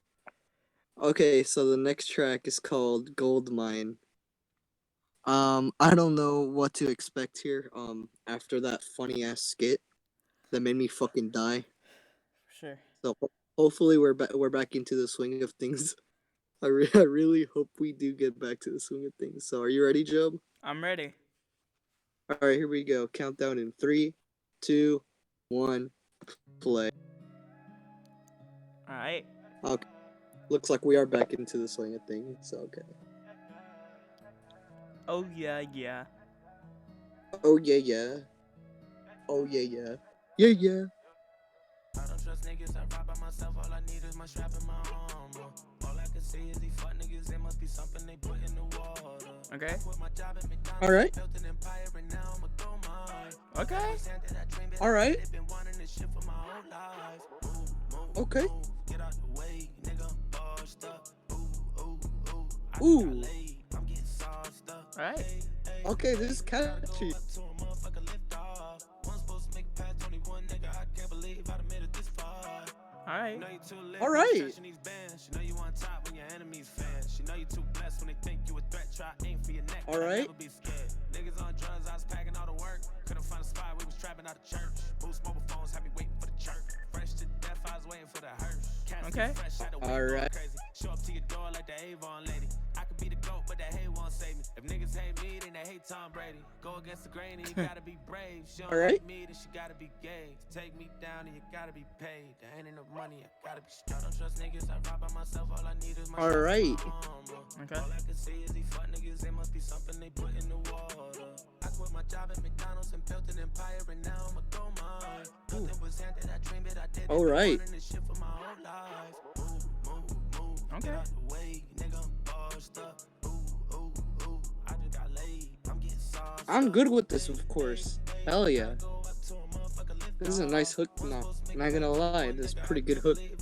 Okay, so the next track is called Gold Mine. I don't know what to expect here. After that funny ass skit that made me fucking die. For sure. So hopefully we're back into the swing of things. I really hope we do get back to the swing of things. So are you ready, Job? I'm ready. All right, here we go. Countdown in 3, 2, 1, play. All right. Okay. Looks like we are back into the swing of things. Okay. Oh yeah, yeah. Oh yeah, yeah. Oh yeah, yeah. Yeah, yeah. I don't trust niggas, I ride by myself, all I need is my strap and my armor. All I can say is these fuck niggas, there must be something they put in the water. Okay. All right. Okay. All right. Okay. Ooh. Alright. Okay, this is catchy. Alright. All right. All right. Niggas on drugs, I was packing all the work. Couldn't find a spot, we was trapping out of church. Boost mobile phones, had me waiting for the church. Fresh to death, I was waiting for the hearse. Okay. Fresh, had to wait going crazy. Show up to your door like the Avon lady. I could be the GOAT, but that hate won't save me. If niggas hate me, then they hate Tom Brady. Go against the grain and you gotta be brave. She don't like me, then she gotta be gay. To take me down and you gotta be paid. There ain't enough money, I gotta be straight. I don't trust niggas, I ride by myself, all I need is my Alright. Okay. All I can see is these fuck niggas, it must be something they put in the water. I quit my job at McDonald's and built an empire, and now I'm a gold mine. Nothing was handed, I dreamed it, I did it. Alright. This shit for my whole life. Move, Okay. get out the way, nigga, I'm bossed up. I just got laid, I'm getting sauced. I'm good with this, of course. Hell yeah. This is a nice hook now. Not gonna lie, this is a pretty good hook. Can't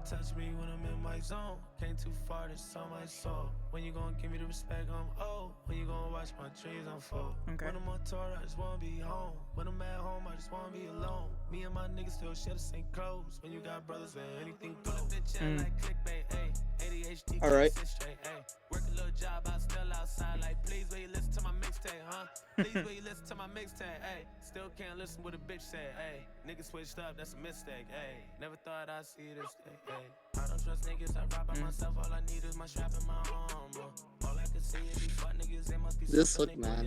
touch me when I'm in my zone. Came too far, this on my soul. When you gonna give me the respect I'm owed? When you gonna watch my dreams unfold? Okay. When I'm on tour, I just wanna be home. When I'm at home, I just wanna be alone. Me and my niggas still share the same clothes. When you got brothers, man, anything goes. Bitch, like clickbait, ayy. ADHD, Alright. straight, ayy. Work a little job, I still outside. Like, please, will you listen to my mixtape, huh? Please, will you listen to my mixtape, ayy? Still can't listen what a bitch said, ayy. Niggas switched up, that's a mistake, ayy. Never thought I'd see this day, ayy. I don't trust niggas, I ride by myself. All I need is my strap and my arm, bro. All I can see is these fuck niggas, it must be This hook, man.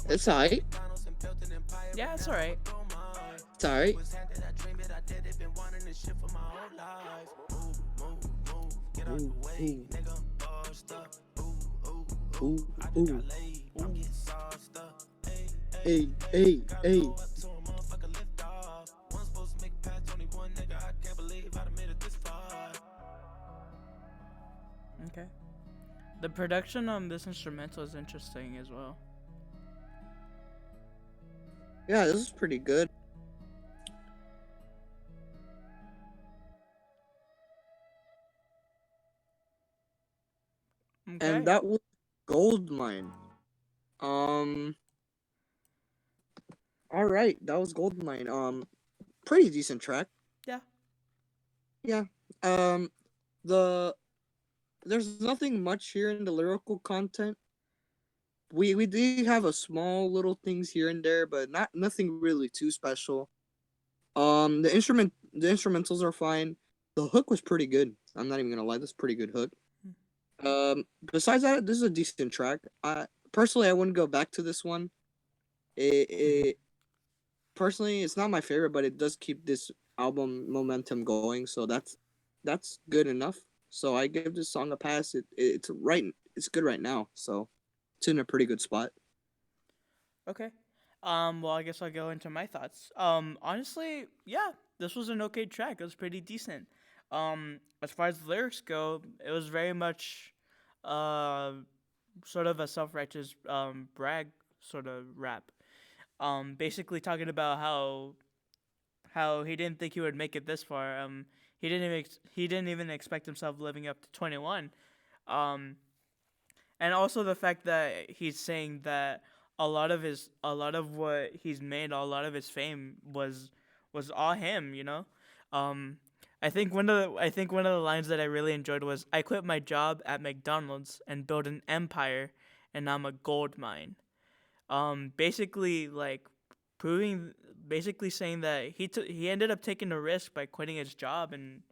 It's alright. Yeah, it's alright. It's alright. Ooh. Hey. Okay. The production on this instrumental is interesting as well. Yeah, this is pretty good. Okay. And that was Goldmine. Alright, that was Goldmine. Pretty decent track. Yeah. Yeah. There's nothing much here in the lyrical content. We do have a small little things here and there, but nothing really too special. The instrumentals are fine. The hook was pretty good. I'm not even gonna lie, this is a pretty good hook. Besides that, this is a decent track. Personally, I wouldn't go back to this one. Personally, it's not my favorite, but it does keep this album momentum going, so that's good enough. So I give this song a pass. It's good right now, so it's in a pretty good spot. Okay. Well, I guess I'll go into my thoughts. Honestly, yeah, this was an okay track. It was pretty decent. As far as the lyrics go, it was very much, sort of a self-righteous, brag sort of rap. Basically talking about how he didn't think he would make it this far. He didn't even expect himself living up to 21. And also the fact that he's saying that a lot of what he's made, a lot of his fame was all him, you know. I think one of the lines that I really enjoyed was, "I quit my job at McDonald's and built an empire, and I'm a gold mine." Basically saying that he ended up taking a risk by quitting his job, and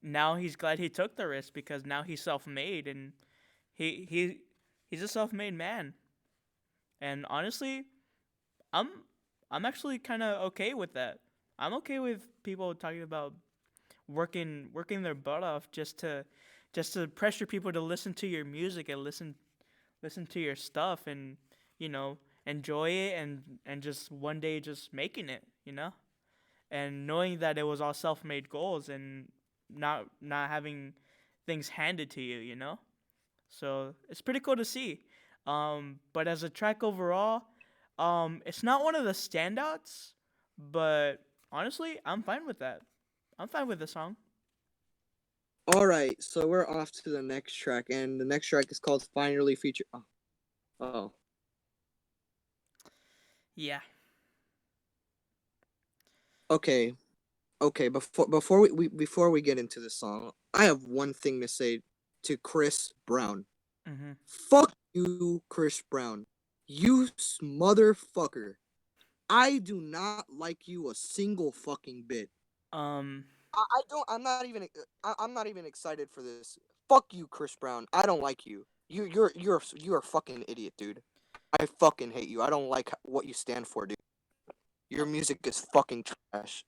now he's glad he took the risk because now he's self-made and he's a self-made man. And honestly, I'm actually kind of okay with that. I'm okay with people talking about working their butt off just to pressure people to listen to your music and listen to your stuff, and you know, enjoy it, and just one day just making it, you know, and knowing that it was all self-made goals and not having things handed to you, you know. So it's pretty cool to see. But as a track overall, it's not one of the standouts, but honestly, I'm fine with that. I'm fine with the song. Alright, so we're off to the next track, and the next track is called Finally Feature. Oh. Yeah. Okay. Before we get into the song, I have one thing to say to Chris Brown. Mm-hmm. Fuck you, Chris Brown. You motherfucker. I do not like you a single fucking bit. Um. I don't. I'm not even excited for this. Fuck you, Chris Brown. I don't like you. You're a fucking idiot, dude. I fucking hate you. I don't like what you stand for, dude. Your music is fucking trash.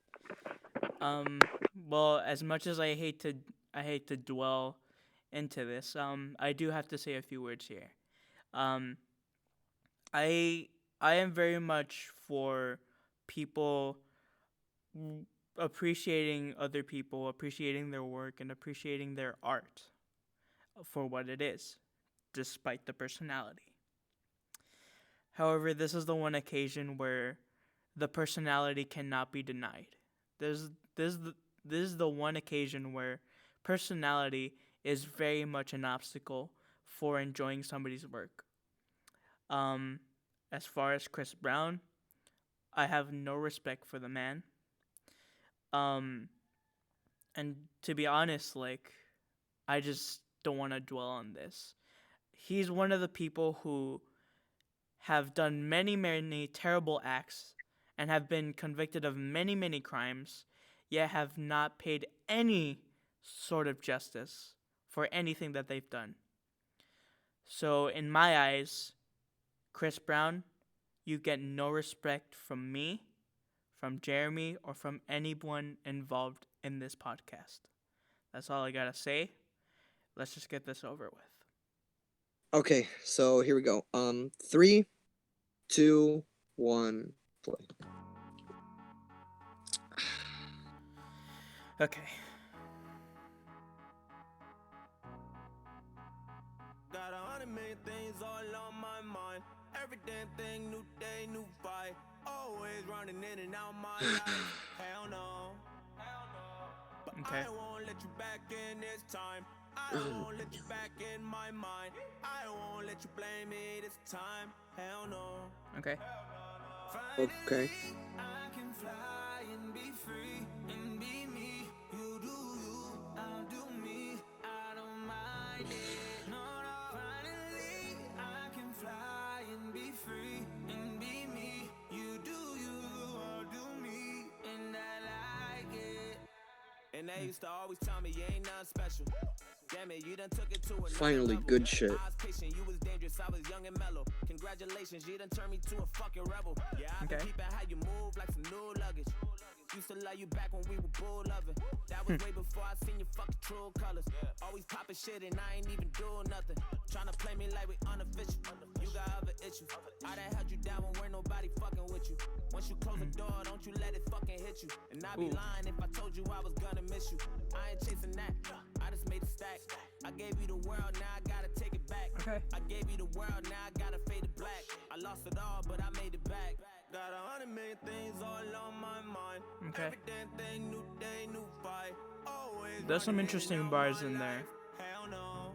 Well, as much as I hate to dwell into this, I do have to say a few words here. Um, I I am very much for people appreciating other people, appreciating their work, and appreciating their art for what it is, despite the personality. However, this is the one occasion where the personality cannot be denied. There's this this is the one occasion where personality is very much an obstacle for enjoying somebody's work. Um, as far as Chris Brown, I have no respect for the man. Um, and to be honest, like, I just don't want to dwell on this. He's one of the people who have done many, many terrible acts and have been convicted of many, many crimes, yet have not paid any sort of justice for anything that they've done. So, in my eyes, Chris Brown, you get no respect from me, from Jeremy, or from anyone involved in this podcast. That's all I gotta say. Let's just get this over with. Okay, so here we go. 3, 2, 1, play. Okay. Got 100 million things all on my mind. Every damn thing, new day, new fight. Always running in and out my life. Hell no. But Okay. I won't let you back in this time. I won't let you back in my mind. I won't let you blame me this time. Hell no. Okay. Okay. I can fly and be free and be me. You do you, I'll do me. I don't mind it. No, no. Finally, I can fly and be free and be me. You do you, I'll do me, and I like it. And they used to always tell me you ain't nothing special. Damn it, you done took it to another Finally, level. good shit. I was patient, you was dangerous, I was young and mellow. Congratulations, you done turned me to a fucking rebel. Yeah, I been Okay. peeping how you move like some new luggage. Used to love you back when we were bull loving. That was way before I seen your fucking true colors. Always popping shit and I ain't even doing nothing. Tryna play me like we unofficial. You got other issues. I done held you down when we're nobody fucking with you. Once you close the door, don't you let it fucking hit you. And I'd be lying if I told you I was gonna miss you. I ain't chasing that. I just made a stack. I gave you the world, now I gotta take it back. Okay. I gave you the world, now I gotta fade it black. I lost it all, but I made it back. Got 100 million things all on my mind. Okay. Every damn thing, new day, new fight. Always There's some running interesting in and out bars my in there. life. Hell no.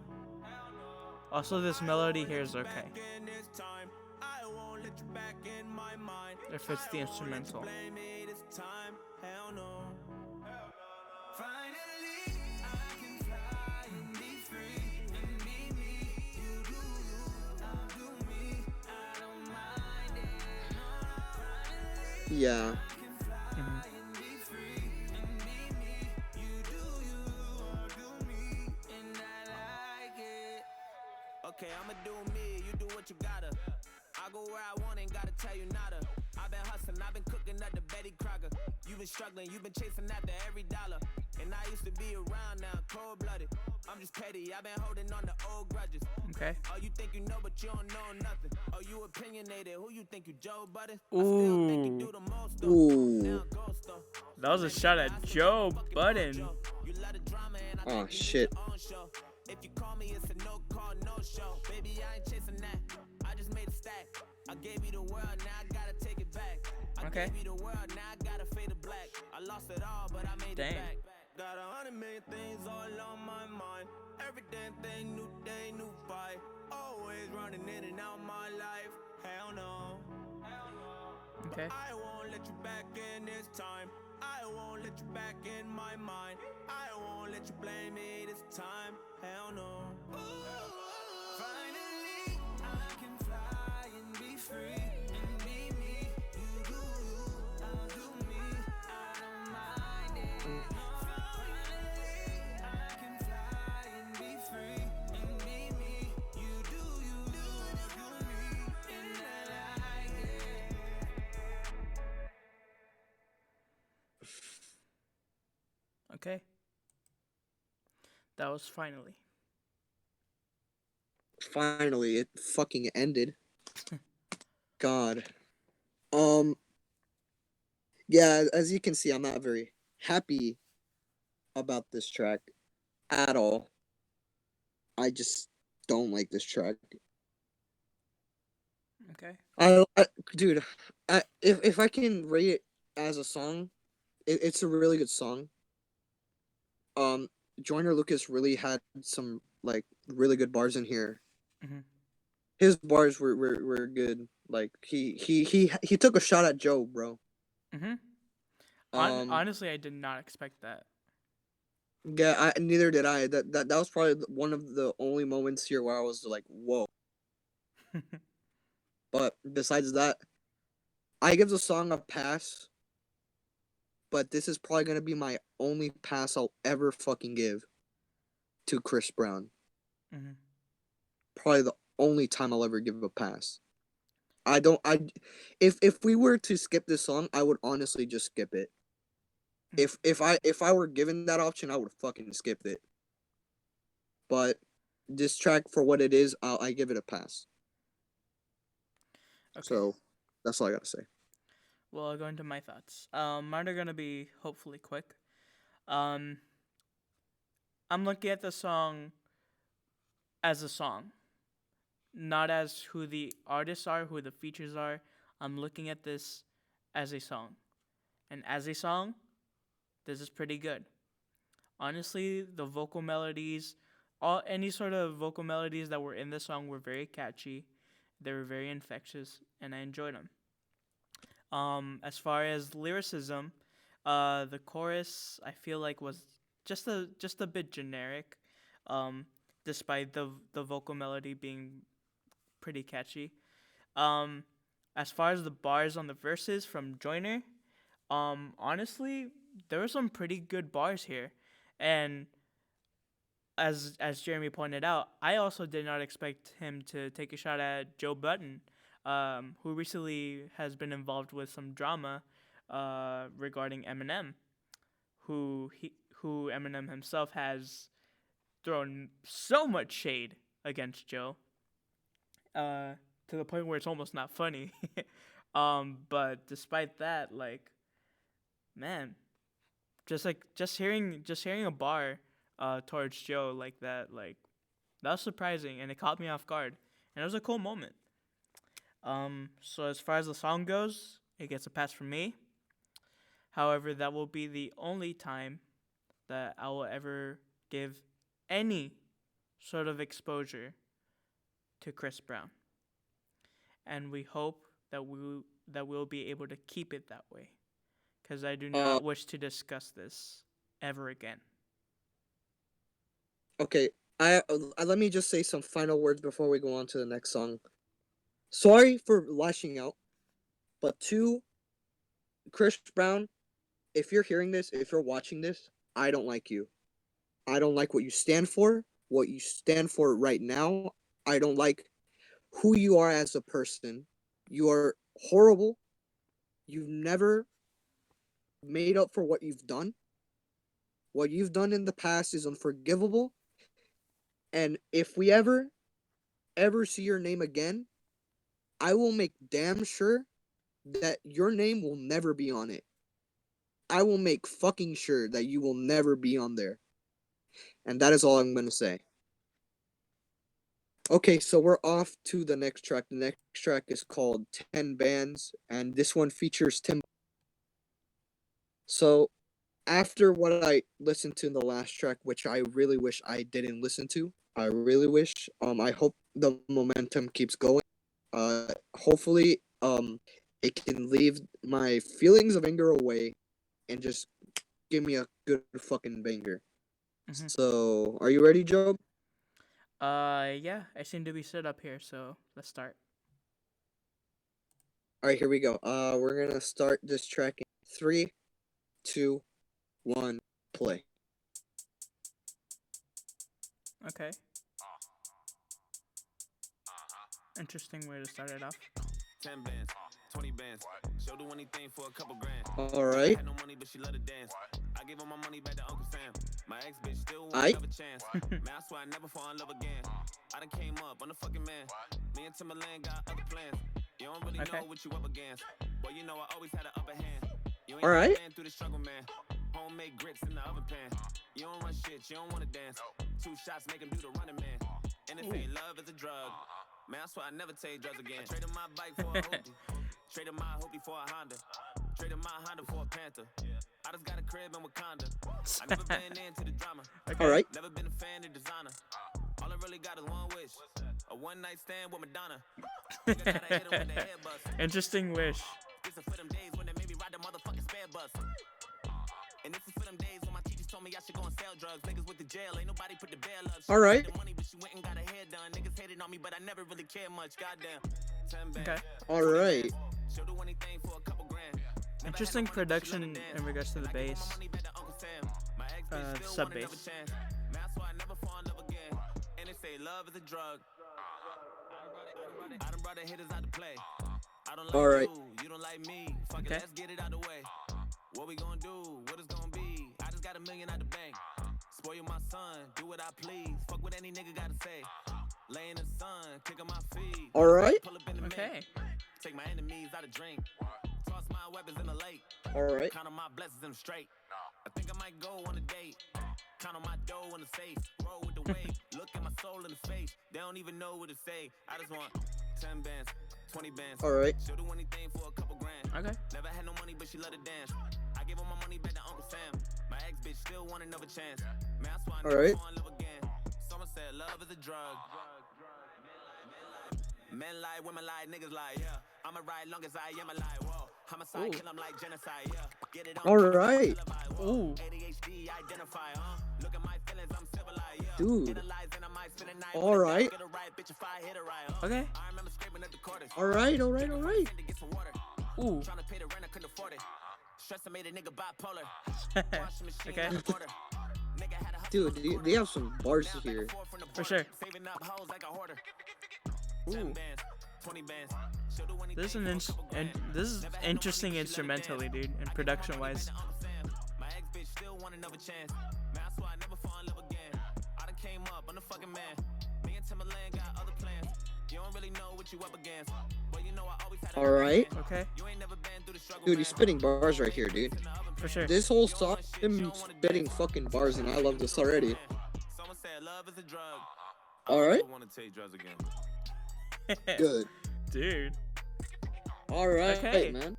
Also, this melody here is okay. Back in this time, I won't let you back in my mind. If it's the I won't let you instrumental. blame me this time. Hell no. Finally, I can fly and be free and be me. You do you, I'll do me. I don't mind it. No, finally, Yeah. I can fly and be free and be me. You do you, I'll do me, and I like it. Okay, I'ma do me, you do what you gotta. I go where I want, ain't gotta tell you nada. I've been hustling, I've been cooking up the Betty Crocker. You've been struggling, you've been chasing after every dollar. And I used to be around now, cold-blooded. I'm just petty, I've been holding on to old grudges. Okay. Oh, you think you know, but you don't know nothing. Oh, you opinionated, who you think you Joe Budden? I still think you do the most, though. Ooh. Now ghost, though. That was a shot at Joe Budden. You love the drama and I Oh, think you shit. need your own show. If you call me, it's a no call, no show. Baby, I ain't chasing that. I just made a stack. I gave you the world, now I gotta take it back. I Okay. gave you the world, now I gotta fade it black. I lost it all, but I made Dang. it back. Got 100 million things all on my mind. Every damn thing, new day, new fight. Always running in and out my life. Hell no. Okay. I won't let you back in this time. I won't let you back in my mind. I won't let you blame me this time. Hell no. Okay. That was finally. Finally, it fucking ended. God. Um. Yeah, as you can see, I'm not very happy about this track at all. I just don't like this track. Okay. I dude, if I can rate it as a song, it's a really good song. Um, Joyner Lucas really had some like really good bars in here. Mhm. His bars were good. Like he took a shot at Joe, bro. Mhm. Um, Honestly, I did not expect that. yeah, neither did I. That was probably one of the only moments here where I was like, whoa. But besides that, I give the song a pass. But this is probably gonna be my only pass I'll ever fucking give to Chris Brown. Mhm. Probably the only time I'll ever give a pass. I don't. If we were to skip this song, I would honestly just skip it. If I were given that option, I would fucking skip it. But this track for what it is, I give it a pass. Okay. So that's all I gotta say. Well, I'll go into my thoughts. Mine are gonna be hopefully quick. Um, I'm looking at the song as a song, not as who the artists are, who the features are. I'm looking at this as a song, and as a song, this is pretty good. Honestly, the vocal melodies, any sort of vocal melodies that were in the song were very catchy. They were very infectious, and I enjoyed them. As far as lyricism, the chorus I feel like was just a bit generic, um, despite the vocal melody being pretty catchy. Um, as far as the bars on the verses from Joyner, honestly, there were some pretty good bars here, and as Jeremy pointed out, I also did not expect him to take a shot at Joe Budden, who recently has been involved with some drama regarding Eminem, who Eminem himself has thrown so much shade against Joe, to the point where it's almost not funny. But despite that, like, man, just hearing a bar towards Joe like that, like, that was surprising and it caught me off guard. And it was a cool moment. So as far as the song goes, it gets a pass from me. However, that will be the only time that I will ever give any sort of exposure to Chris Brown. And we hope that we'll be able to keep it that way, because I do Uh, not wish to discuss this ever again. okay. Let me just say some final words before we go on to the next song. Sorry for lashing out, but to Chris Brown, if you're hearing this, if you're watching this, I don't like you. I don't like what you stand for, right now. I don't like who you are as a person. You are horrible. You've never made up for what you've done. What you've done in the past is unforgivable. And if we ever see your name again, I will make damn sure that your name will never be on it. I will make fucking sure that you will never be on there. And that is all I'm going to say. Okay, so we're off to the next track. The next track is called 10 Bands, and this one features Tim. So, after what I listened to in the last track, which I really wish I didn't listen to, I really wish, I hope the momentum keeps going. Hopefully, it can leave my feelings of anger away and just give me a good fucking banger. Hmm. So, are you ready, Job? Yeah, I seem to be set up here, so let's start. All right, here we go. We're gonna start this track in 3, 2, 1, play. Okay. Interesting way to start it off. 10 bands, 20 bands. She'll do anything for a couple grand. All right. Had no money, but she love to dance. I gave her my money back to Uncle Sam. My ex bitch still want Aight. another chance. Man, I swear I never fall in love again. I done came up on the fucking man. Me and Timberland got other plans. You don't really know what you up against. But you know I always had an upper hand. You ain't All right. been through the struggle, man. Homemade grits in the oven pan. You don't run shit, you don't wanna dance. 2 shots make him do the running man. And if ain't love, it's a drug. Man, I swear I never take drugs again. I traded my bike for a hoopty. Traded my hoopty for a Honda. Traded my Honda for a Panther. I just got a crib in Wakanda. I never been into the drama. All right. Never been a fan of designer. All I really got is one wish. A one-night stand with Madonna. Nigga gotta hit him with the head bust. Interesting wish. This is for them days when they made me ride the motherfucking spare bus. And this is for them days when my teachers told me I should go and sell drugs. Niggas went to jail, ain't nobody put the bail up. She All right. had the money, but she went and got her hair done. Niggas hated on me, but I never really cared much. Goddamn. 10 bands. Okay. All right. She'll do anything for a couple grand. Never Interesting had no money, but she production love to dance. in regards to the I gave bass. my money back to Uncle Sam. My ex bitch still Sub want another bass. chance. Man, I swear I never fall in love again. And they say love is a drug. I done brought the hitters out to play. I don't like All right. you don't like me. Fuck it, Okay. let's get it out the way. What we gonna do? What it's gonna be? I just got $1 million out the bank. Spoil my son, do what I please. Fuck what any nigga gotta say. Lay in the sun, kick on my feet. All right. Pull up in the Okay. mink. Take my enemies out of drink. Toss my weapons in the lake. All right. Count on my blessings and straight. I think I might go on a date. Count on my dough in the safe. Roll with the wave. Look at my soul in the face. They don't even know what to say. I just want 10 bands, 20 bands. All right. She'll do anything for a couple grand. Okay. Never had no money, but she love to dance. I gave her my money back to Uncle Sam. My ex bitch still want another chance. Man, I swear I All never right. fall in love again. Someone said love is a drug. Men lie, women lie, niggas lie, yeah. I'ma ride long as I am alive, whoa. Homicide, kill 'em like genocide, yeah. Get it on. All right. Ooh. ADHD, identify, Look at my feelings, I'm civilized, yeah. Dude. Analyze and I might spend a night. All right. Get a right, bitch, if I hit a right, Okay. I remember scraping at the quarters. All right. All right. All right. To get some water. Ooh. Trying to pay the rent, I couldn't afford it. Stress I made a nigga bipolar. Washing machine Okay. at the border. Nigga had a hustle Dude, on the they have some bars here. from the For border. sure. Saving up hoes like a hoarder. Ooh. 10 bands, 20 bands. She'll do anything This is an for a couple grand. this is Never had no interesting money, but she let it instrumentally, dance. dude, I and gave production my money wise. back to Uncle Sam. My ex bitch still want another chance. Man, I swear I never fall in love again. I done came up on the fucking man. Me and Timberland got other plans. You don't really know what you up against. But you know I always had a All right. Okay. You ain't never been through the struggle. Dude, he's spitting bars right here, dude. For sure. This whole song, him spitting fucking bars, and I love this already. Someone said love is a drug. All right. I want to take drugs again. Good. Dude. All right, Okay. man.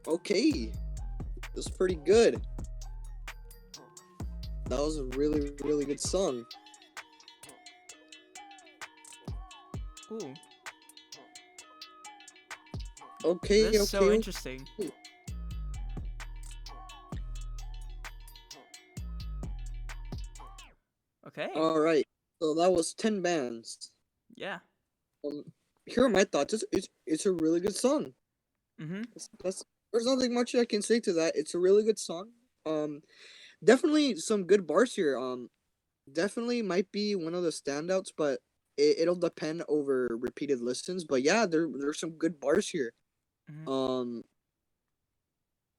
Okay. That's pretty good. That was a really, really good song. Ooh. Okay, This is so okay. interesting. Okay. All right. So that was 10 bands. Yeah. Here are my thoughts. It's a really good song. Mm-hmm. There's nothing much I can say to that. It's a really good song. Definitely some good bars here. Definitely might be one of the standouts, but it'll depend over repeated listens. But yeah, there's some good bars here. Mhm.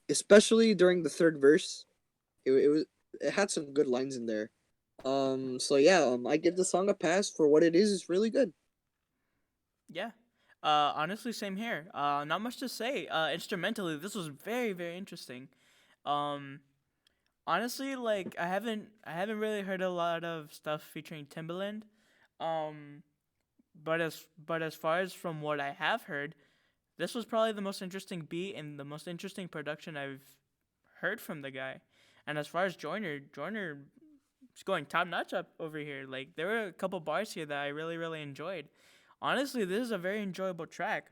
Especially during the third verse, it had some good lines in there. So yeah, I give the song a pass for what it is. It's really good. Yeah. Honestly, same here. Not much to say. Instrumentally, this was very, very interesting. Honestly, like I haven't really heard a lot of stuff featuring Timbaland. But as far as from what I have heard, this was probably the most interesting beat and the most interesting production I've heard from the guy. And as far as Joyner is going top notch up over here. Like there were a couple bars here that I really, really enjoyed. Honestly, this is a very enjoyable track.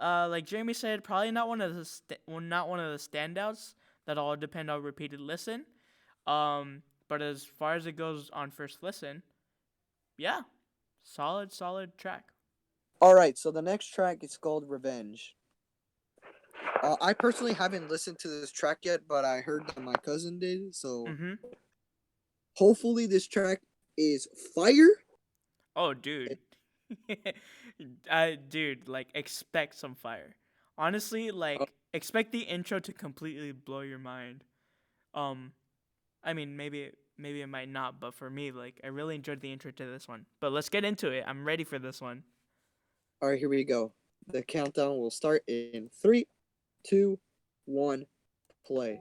Like Jeremy said, probably not one of the standouts that all depend on repeated listen. But as far as it goes on first listen, yeah, solid track. All right, so the next track is called Revenge. I personally haven't listened to this track yet, but I heard that my cousin did. So Mhm. hopefully this track is fire. Oh, dude. Dude, like expect some fire. Honestly, like expect the intro to completely blow your mind. Um, I mean, maybe it might not, but for me, like I really enjoyed the intro to this one. But let's get into it. I'm ready for this one. All right, here we go. The countdown will start in 3, 2, 1, play.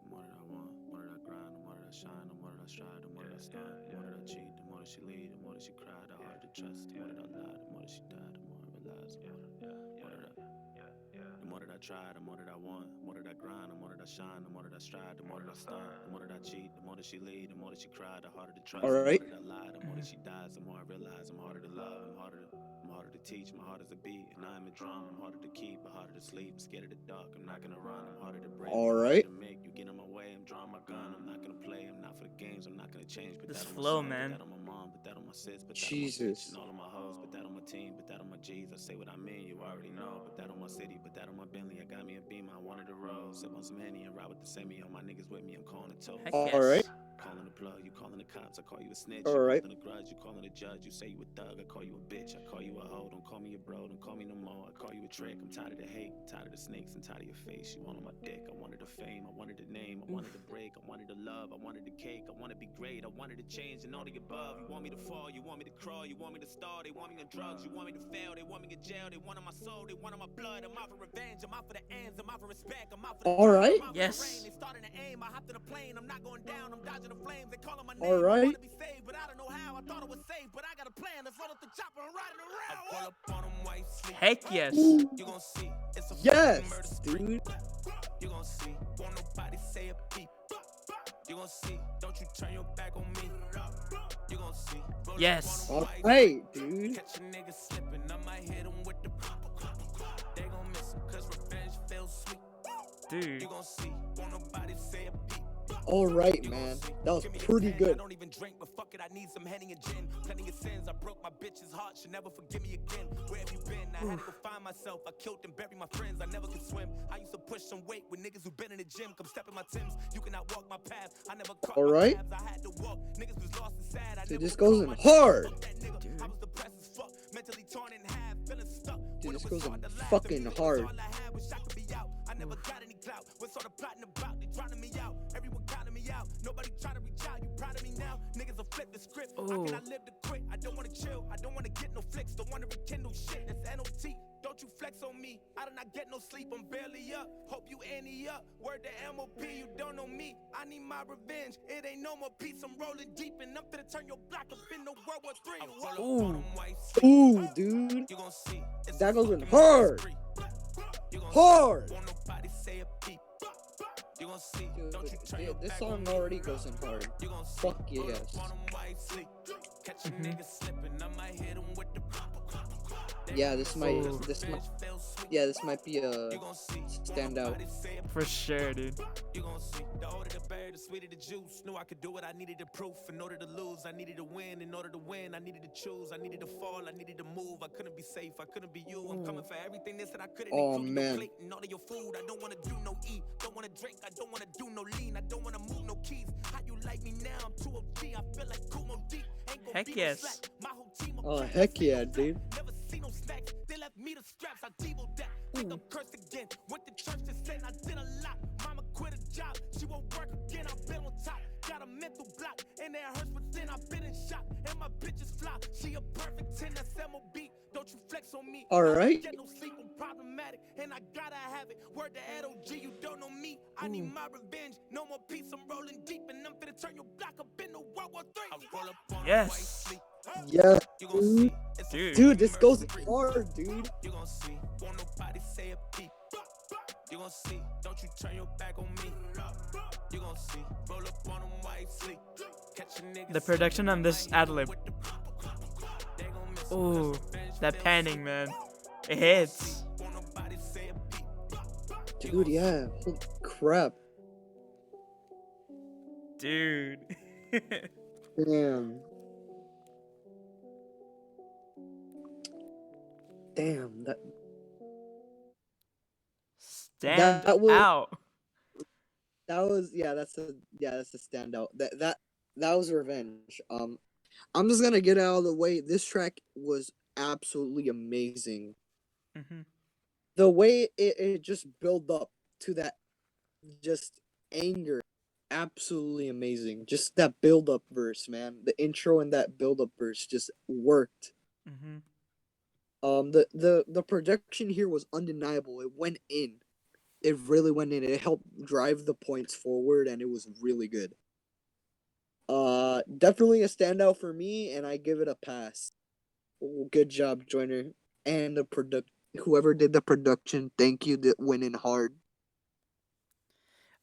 The more that I want, the more that I grind, the more that I shine, the more that I strive, the more that I start, the more that I cheat, the more that she lead, the more that she cry, the harder to trust, the more that I lie, the more that she died, the more I realize, the more that I try, the more that I want, the more that I grind, the more that I shine, the more that I strive, the more that I start, the more that I cheat, the more that she lead, the more that she cry, the harder to trust, All the right. more that I lie, the more that she dies, the more I realize I'm harder to love, I'm harder to teach, my heart is a beat, and I'm a drum, I'm harder to keep, but harder to sleep, I'm scared of the dark, I'm not gonna run, I'm harder to break, All I'm right. harder to make, you get in my way, I'm drawing my gun, I'm not gonna play, I'm not for the games, I'm not gonna change, but This that on my flow, son, man. but that on my mom, but that on my sis, but that on my bitch, Jesus. and all of my hoes, but that on my team, but that on my G's, I say what I mean, you already know, but that on my city, but that on my Bentley, I got me a beam, I wanted a rose, sip on some Henny and ride with the semi, all my niggas with me, I'm calling it toast. Heck All right. yes. Calling the plug, you calling the cops, I call you a snitch, All you right. holding a grudge, you calling a judge, you say you a thug, I call you a bitch, I call you a hoe, don't call me a bro, don't call me no more, I call you a trick, I'm tired of the hate, tired of the snakes, and tired of your face, you want on my dick, I wanted the fame, I wanted the name, I wanted the break, I wanted the love, I wanted the cake, I wanted to be great, I wanted to change, and all the above, you want me to fall, you want me to crawl, you want me to stall, they want me on drugs, you want me to fail, they want me in jail, they want on my soul, they want on my blood, I'm out for revenge, I'm out for the ends, I'm out for respect, I'm out for the All right. I'm out for the Yes. rain, they starting to aim, I hopped in a plane, I'm not going down, I'm dodging the flames, they calling my name, All I right. wanna be saved, but I don't know how, I thought it was safe, but I got a plan, let's load up the chopper and riding around. I pull up on them white sleep. Heck yes. Ooh. You gon' see, it's a Yes, fucking murder spree. dude. You gon' see, won't nobody say a peep. You gon' see, don't you turn your back on me. You gon' see, roll Yes. up on All them white right, dude. Catch a nigga slipping, I might hit him with the They gon' miss him, cause revenge feels sweet. Dude. You gon' see, won't nobody say a peep. All right, man. That was pretty I good. don't even drink, but fuck it, I need some Henny and gin. Plenty of sins, I broke my bitch's heart, she'll never forgive me again. Where have you been? I had to go find myself. I killed and buried my friends, I never could swim. I used to push some weight with niggas who been in the gym. Come step in my Timbs, you cannot walk my path. I never caught All my right. cabs, I had to walk. Niggas was lost and sad. I Dude, never this would goes call in my hard. Fuck that nigga. I was depressed as fuck, mentally torn in half, feeling stuck. Dude, When this it goes was in hard to laugh, fucking the music was hard. all I had, wish I could be out. I never got any clout. What's all the plotting about? They drowning me out. Everyone counting me out. Nobody trying to reach out. You proud of me now? Niggas will flip the script. How can I live to quit? I don't wanna chill. I don't wanna get no flicks. Don't wanna rekindle shit. That's NOT. Don't you flex on me. I do not get no sleep. I'm barely up. Hope you ante up. Word to MOP. You don't know me. I need my revenge. It ain't no more peace. I'm rolling deep and I'm finna turn your block up in the World War III. Ooh. Ooh, dude. You gon' see. That goes in hard. Hard. Won't nobody say a peep. You gon' see. Dude, Don't you turn yeah, your this back song on me. already goes in hard. You gon' see. Fuck Roll yes. up on 'em white sleep. Catch a nigga slipping, I might hit him with the Yeah, this might be a You gon' see. standout. For sure, dude. You gon' see. The older the berry, the sweeter the juice. Knew I could do it, I needed the proof. In order to lose, I needed to win. In order to win, I needed to choose. I needed to fall, I needed to move. I couldn't be safe, I couldn't be you. I'm coming for everything they said I couldn't. Oh, including man. Your plate and all of your food. I don't wanna do no eat. Don't wanna drink, I don't wanna do no lean. I don't wanna move no keys. How you like me now? I'm too OG. I feel like Kumo deep. Ain't gon' Heck be yes. no slack. My whole team Oh, heck yeah, dude. Never see no snacks. They left me the straps. I devo that. Think I'm cursed again. Went to church to sin. I did a lot. Mama quit a job. She won't work again. I've been on top. Got a mental block. And it hurts within. I've been in shock. And my bitch is fly. She a perfect 10. That's MOB. Don't you flex on me. All I don't right. get no sleep. I'm problematic. And I gotta have it. Word to LOG. You don't know me. I need my revenge. No more peace. I'm rolling deep. And I'm finna turn your block up in the World War III. I roll up on Yes. Yeah, You gon' dude. see. It's a Dude. Dude, this goes in hard, dude. You gon' see, won't nobody say a peep. You gon' see, don't you turn your back on me. You gon' see, roll up on them white sleep. Catch a nigga The production on this ad lib. with the They gon' miss him, Ooh, cause revenge that feels panning, sweet. man. It hits. Won't nobody say a peep. Dude, yeah. Holy crap. Dude. Damn. Damn, Stand That was- out. that's a standout. That was revenge. I'm just gonna get it out of the way. This track was absolutely amazing. Mm-hmm. The way it just built up to that just anger, absolutely amazing. Just that build up verse, man. The intro and that build up verse just worked. Mm-hmm. The production here was undeniable. It went in. It really went in. It helped drive the points forward, and it was really good. Definitely a standout for me, and I give it a pass. Good job, Joyner, and the product. Whoever did the production, thank you. That went in hard.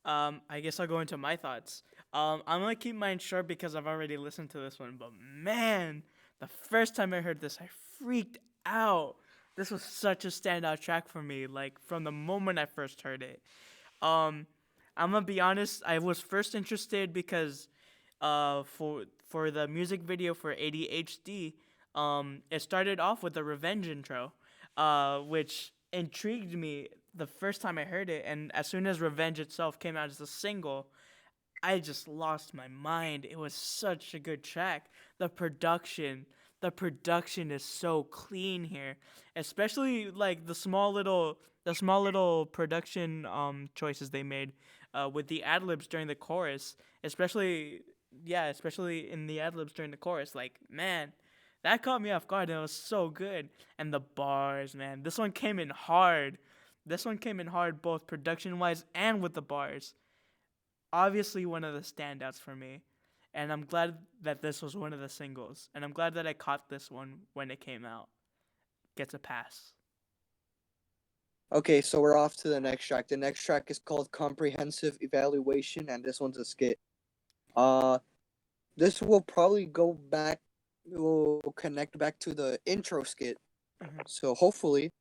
I guess I'll go into my thoughts. I'm gonna keep mine short because I've already listened to this one. But man, the first time I heard this, I freaked out. This was such a standout track for me. Like from the moment I first heard it. Um, I'm gonna be honest. I was first interested because, for the music video for ADHD, it started off with the revenge intro, which intrigued me the first time I heard it, and as soon as Revenge itself came out as a single, I just lost my mind. It was such a good track. The production is so clean here, especially like the small little production choices they made with the ad libs during the chorus, especially in the ad libs during the chorus. Like man, that caught me off guard. And it was so good, and the bars, man. This one came in hard. This one came in hard both production wise and with the bars. Obviously one of the standouts for me. And I'm glad that this was one of the singles. And I'm glad that I caught this one when it came out. Gets a pass. Okay, so we're off to the next track. The next track is called Comprehensive Evaluation, and this one's a skit. This will probably will connect back to the intro skit. Mm-hmm. So hopefully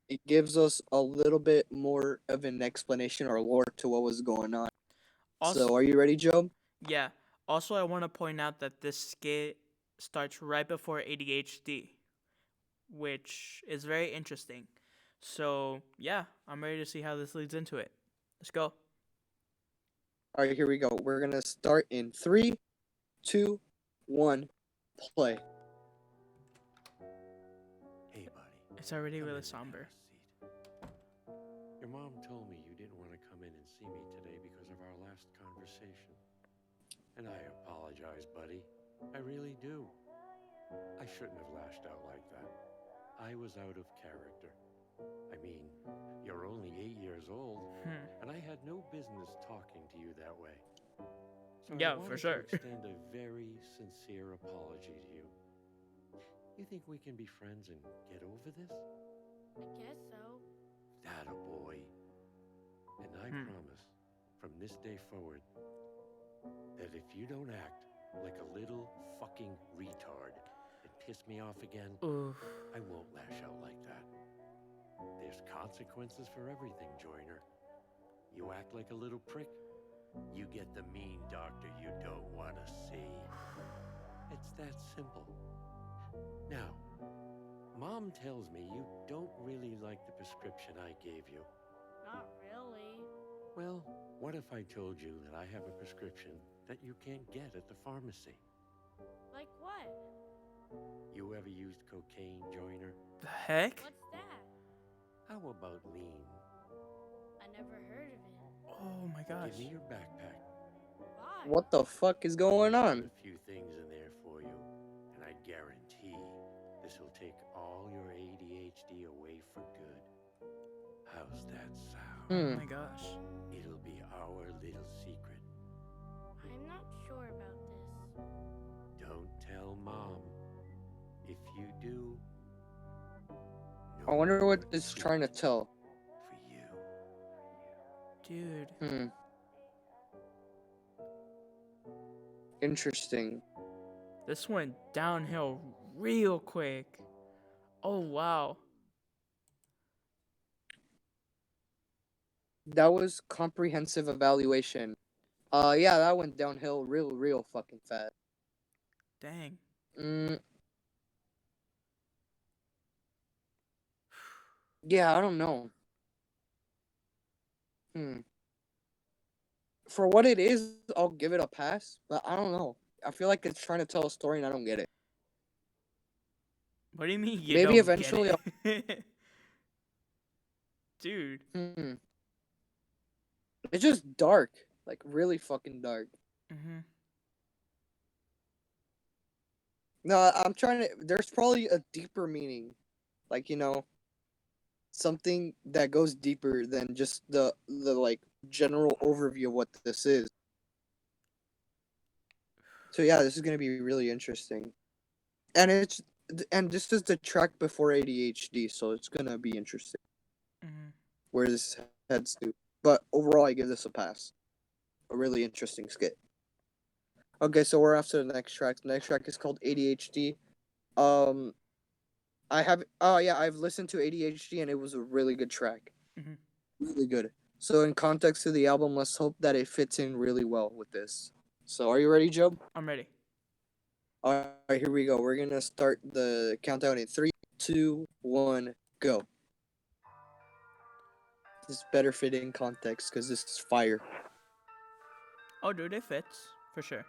it gives us a little bit more of an explanation or lore to what was going on. Also, so are you ready, Joe? yeah. Also, I want to point out that this skit starts right before ADHD, which is very interesting. So, yeah, I'm ready to see how this leads into it. Let's go. All right, here we go. We're going to start in 3, 2, 1, play. Hey, buddy. It's already Come really in and have somber. a seat. Your mom told me you didn't want to come in and see me today because of our last conversation. And I apologize, buddy. I really do. I shouldn't have lashed out like that. I was out of character. I mean, you're only 8 years old, and I had no business talking to you that way. So Yeah, I for wanted sure. to extend a very sincere apology to you. You think we can be friends and get over this? I guess so. That a boy. And I promise, from this day forward, that if you don't act like a little fucking retard and piss me off again, I won't lash out like that. There's consequences for everything, Joyner. You act like a little prick, you get the mean doctor you don't want to see. It's that simple. Now, Mom tells me you don't really like the prescription I gave you. Not really. Well, what if I told you that I have a prescription that you can't get at the pharmacy? Like what? You ever used cocaine, Joyner? The heck? What's that? How about lean? I never heard of it. Oh my gosh. Give me your backpack. Why? What the fuck is going on? A few things in there for you, and I guarantee this will take all your ADHD away for good. How's that sound? Oh my gosh. It'll be our little secret. I'm not sure about this. Don't tell Mom. If you do, I wonder what it's trying to tell. For you. Dude. Interesting. This went downhill real quick. Oh, wow. That was comprehensive evaluation. Yeah, that went downhill real fucking fast. Dang. Yeah, I don't know. For what it is, I'll give it a pass, but I don't know. I feel like it's trying to tell a story and I don't get it. What do you mean you Maybe don't eventually get it? Dude. It's just dark, like really fucking dark. Mm-hmm. No, I'm trying to. There's probably a deeper meaning, like something that goes deeper than just the like general overview of what this is. So yeah, this is gonna be really interesting, and this is the track before ADHD, so it's gonna be interesting Mm-hmm. where this heads to. But overall, I give this a pass. A really interesting skit. Okay, so we're after the next track. The next track is called ADHD. Um, I've listened to ADHD and it was a really good track. Mm-hmm. Really good. So in context to the album, let's hope that it fits in really well with this. So are you ready, Job? I'm ready. All right, here we go. We're gonna start the countdown in 3, 2, 1, go. This better fit in context because this is fire. Oh, dude, it fits for sure.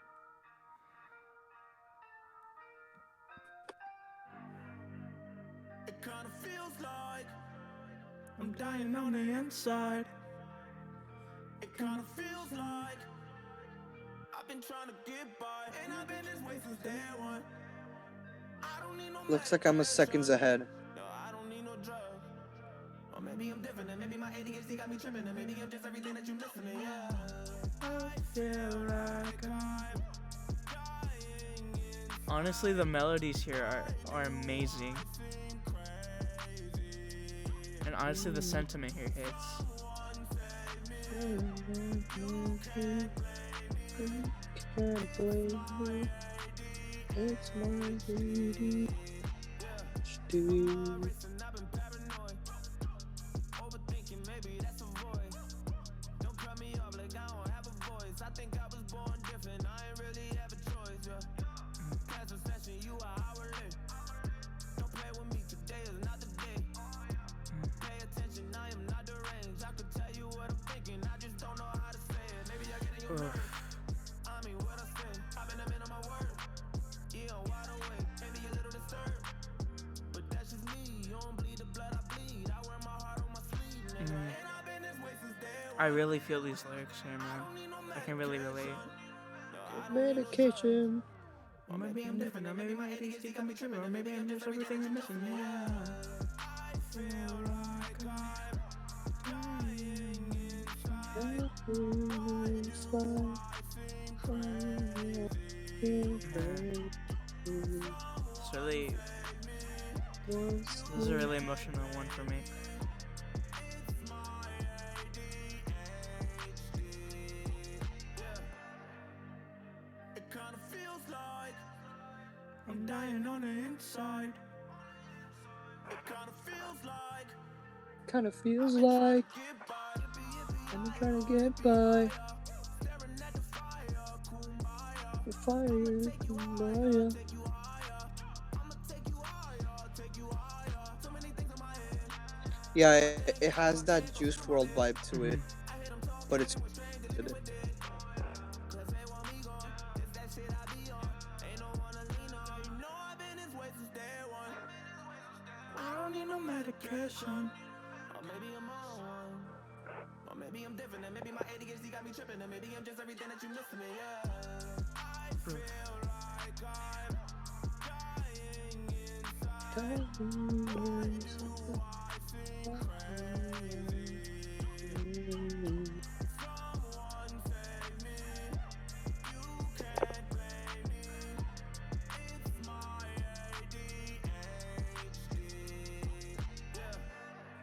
It kinda feels like I'm dying on the inside. it kinda feels like I've been trying to get by, and I've been this way since day one. I don't need no Looks like I'm a seconds ahead. no, I don't need no drug. Or maybe I'm different, and maybe my ADHD got me tripping, and maybe I'm just everything that you missing, and yeah. I feel like I'm honestly, the melodies here are amazing. And honestly, the sentiment here hits. Can't blame me. It's my duty. Overthinking, maybe that's a voice. Don't cut me off like I don't have a voice. I think I was born different, I ain't really have a choice, yeah. Past recession, you are hourly. Don't play with me, today is not the day. Pay attention, I am not deranged. I could tell you what I'm thinking, I just don't know how to say it. Maybe I get in your nerves. I mean, what I say, I've been a man on my word. Yeah, I'm wide awake, maybe a little disturbed. But that's just me, you don't bleed the blood I bleed. I wear my heart on my sleeve, nigga. And I've been this way since day one. I really feel these lyrics here, man. I can really relate. Medication. Or maybe I'm different, or maybe my ADHD got me tripping, or maybe I'm just everything you're missing, yeah. I feel like I'm dying inside. This is a really emotional one for me. It kinda feels like I'm dying on the inside. it kinda feels like Kind of feels like get by. I'm trying to get by. Staring at the fire, kumbaya. The fire, kumbaya. Take you higher. I'ma take you higher, take you higher. So many things in my head. Yeah, it has that Juice WRLD vibe to it, but it's good. Cause they want me gone. It's that shit I be on. Ain't no one to lean on. You know I've been this way since day one. I don't need no medication. Or maybe I'm on one. Or maybe I'm different, and maybe my ADHD got me tripping, and maybe I'm just everything that you missing, and yeah. I feel like I'm dying inside. Someone save me. You can't blame me. It's my ADHD.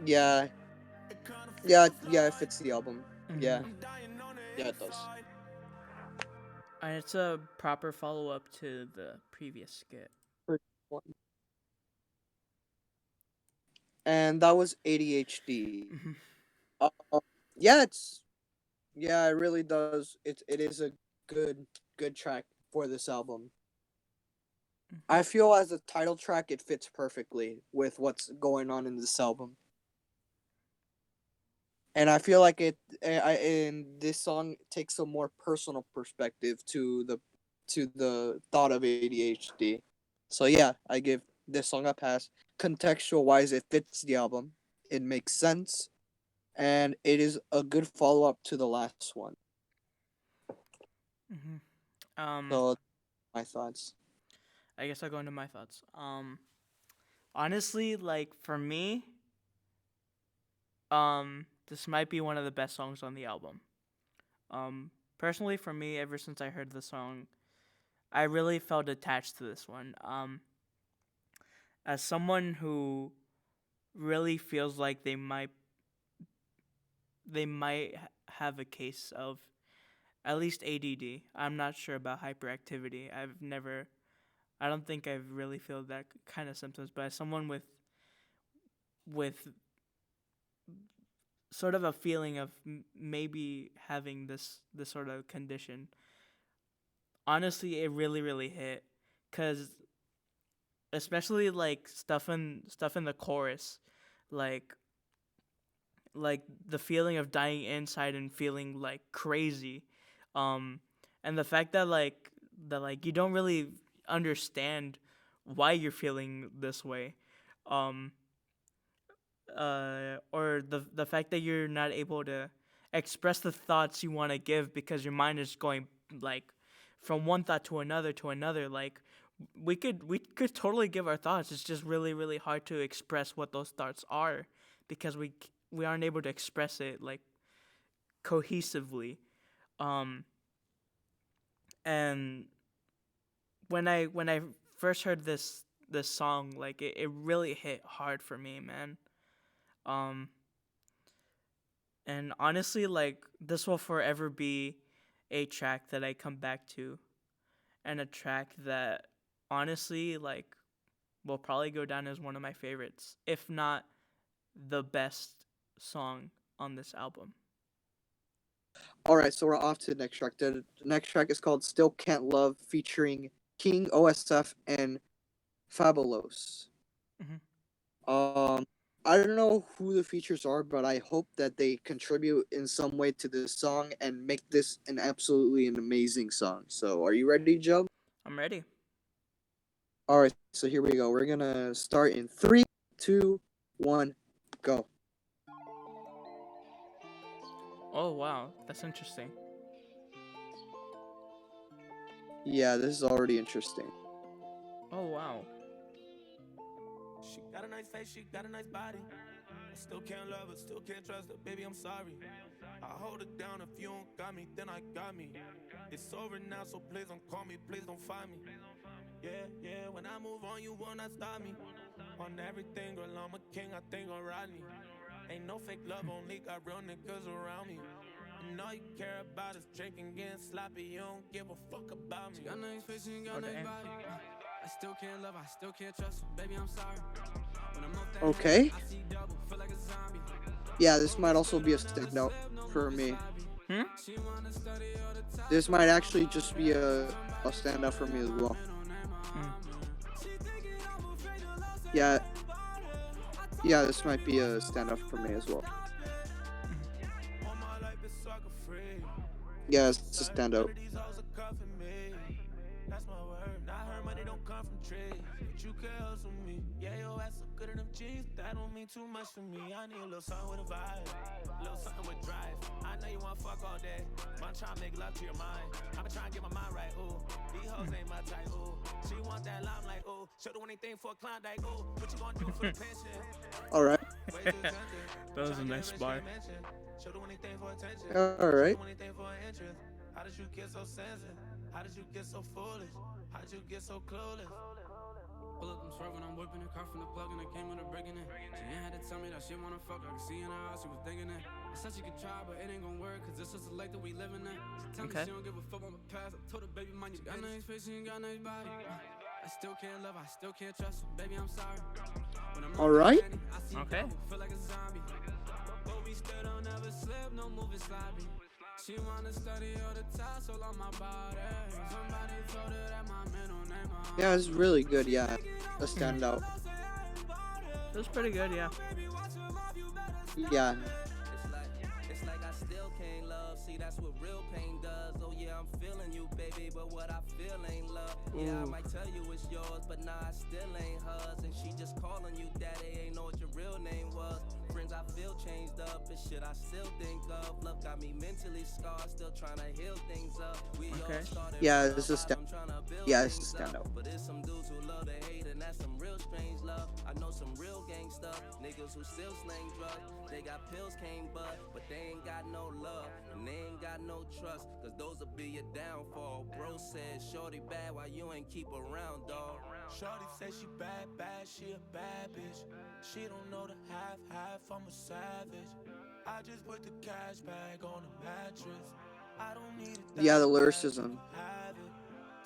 Yeah, It kinda yeah, it fits the album. Yeah, dying on the yeah, it does. inside. And it's a proper follow-up to the previous skit. And that was ADHD. Mhm. Yeah, it really does. It is a good track for this album. I feel as a title track, it fits perfectly with what's going on in this album. And I feel like in this song takes a more personal perspective to to the thought of ADHD. So yeah, I give this song a pass. Contextual wise, it fits the album. It makes sense, and it is a good follow up to the last one. Um, So my thoughts. I guess I'll go into my thoughts. Honestly, like for me, this might be one of the best songs on the album. Personally, for me, ever since I heard the song, I really felt attached to this one. As someone who really feels like they might have a case of at least ADD. I'm not sure about hyperactivity. I don't think I've really feel that kind of symptoms, but as someone with sort of a feeling of maybe having this sort of condition, honestly, it really hit, cause especially like stuff in the chorus, like like the feeling of dying inside and feeling like crazy, um, and the fact that you don't really understand why you're feeling this way, um, or the fact that you're not able to express the thoughts you want to give because your mind is going like from one thought to another. Like we could totally give our thoughts. It's just really hard to express what those thoughts are because we aren't able to express it like cohesively. Um, and when I first heard this song, like it really hit hard for me, man. Um, and honestly, like this will forever be a track that I come back to, and a track that honestly like will probably go down as one of my favorites, if not the best song on this album. All right, so we're off to the next track. The next track is called "Still Can't Love," featuring King OSF and Fabulos. Um, I don't know who the features are, but I hope that they contribute in some way to this song and make this an absolutely an amazing song. So, are you ready, Joe? I'm ready. All right, so here we go. We're gonna start in 3, 2, 1, go. Oh wow, that's interesting. Yeah, this is already interesting. Oh wow. She got a nice face, she got a nice body. I still can't love her, still can't trust her, baby, I'm sorry. I hold it down, if you don't got me, then I got me. It's over now, so please don't call me, please don't find me. Yeah, when I move on, you will not stop me. On everything, girl, I'm a king, I think I'll ride me. Ain't no fake love, only got real niggas around me. And all you care about is drinking, getting sloppy, you don't give a fuck about me. She got nice face, she got nice body. I still can't love, I still can't trust her, baby, I'm sorry. Okay. Yeah, this might also be a standout for me. This might actually just be a standout for me as well. Yeah, this might be a standout for me as well. Yeah, it's a standout. That don't mean too much to me. I need a little something with a vibe, a little something with drive. I know you wanna fuck all day, but I'm trying to make love to your mind. I've been trying to get my mind right, ooh. These hoes ain't my type, ooh. She want that limelight, ooh. She'll do anything for a Klondike, ooh. What you gonna do for the pension? Alright. That was a nice bar. She'll do anything for attention. Alright. She'll do anything for interest. How did you get so sensitive? How did you get so foolish? How did you get so clueless? Pull up them swerve when I'm whipping the car from the plug and it came with a break in it. She ain't had to tell me that she wanna fuck. I can see in her eyes she was thinking it. I said she could try, but it ain't gonna work, cause this is the life that we living in. She tell me she don't give a fuck on the past. I told her, baby, mind you got nice face, she ain't got nice body. I still can't love, I still can't trust her, baby, I'm sorry. Alright. Okay. Feel like a zombie. But we still don't ever slip, no moving sloppy. She wanna study all the tassel on my body. Somebody told her that my middle name. Yeah, it's really good, yeah. A standout. It was pretty good, yeah. Yeah. It's like I still can't love. See, that's what real pain does. Oh yeah, I'm feeling you, baby, but what I feel Yeah, I Ooh. might tell you it's yours, but nah, I still ain't hers. And she just calling you daddy, ain't know what your real name was. Friends I feel changed up, and shit I still think of. Love got me mentally scarred, still trying to heal things up. We Okay. all started Yeah, from the this is bottom, trying to build yeah, this is things up. standout. But there's some dudes who love to hate, and that's some real strange love. I know some real gang stuff, niggas who still slang drugs. They got pills, can't bud, but they ain't got no love, and they ain't got no trust, cause those will be your downfall. Bro said, shorty bad, why you ain't keep around, dawg? Shorty say she bad, she a bad bitch. She don't know the half, I'm a savage. I just put the cash bag on the mattress. I don't need it Yeah, the that bad, lyricism. have it.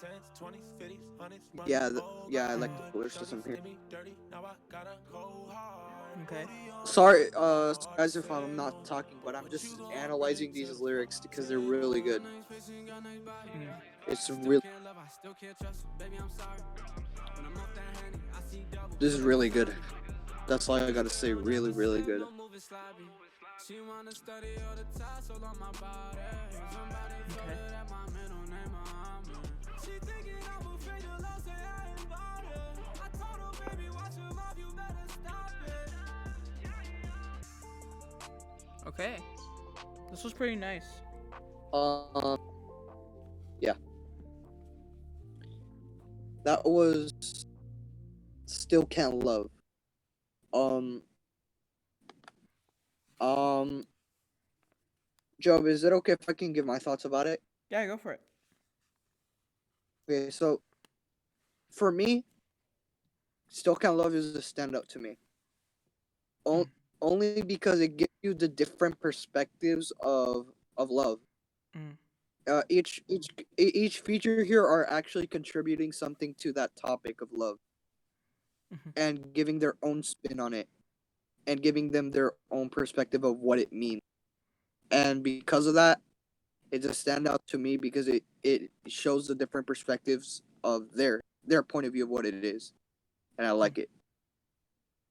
10s, 20s, 50s, 100s, run Yeah, the I like the lyricism Shorty's here. did me dirty, now I gotta go hard. Okay. Sorry, guys, if I'm not talking, but I'm just analyzing these lyrics because they're really good. It's really. This is really good. That's all I gotta say. Really, really good. Okay. Okay. This was pretty nice. Yeah. That was Still Can't Love. Job, is it okay if I can give my thoughts about it? Yeah, go for it. Okay, so for me, Still Can't Love is a standout to me. Only because it gives you the different perspectives of love. Mm. Each feature here are actually contributing something to that topic of love, and giving their own spin on it, and giving them their own perspective of what it means. And because of that, it's a standout to me because it shows the different perspectives of their point of view of what it is, and I like it.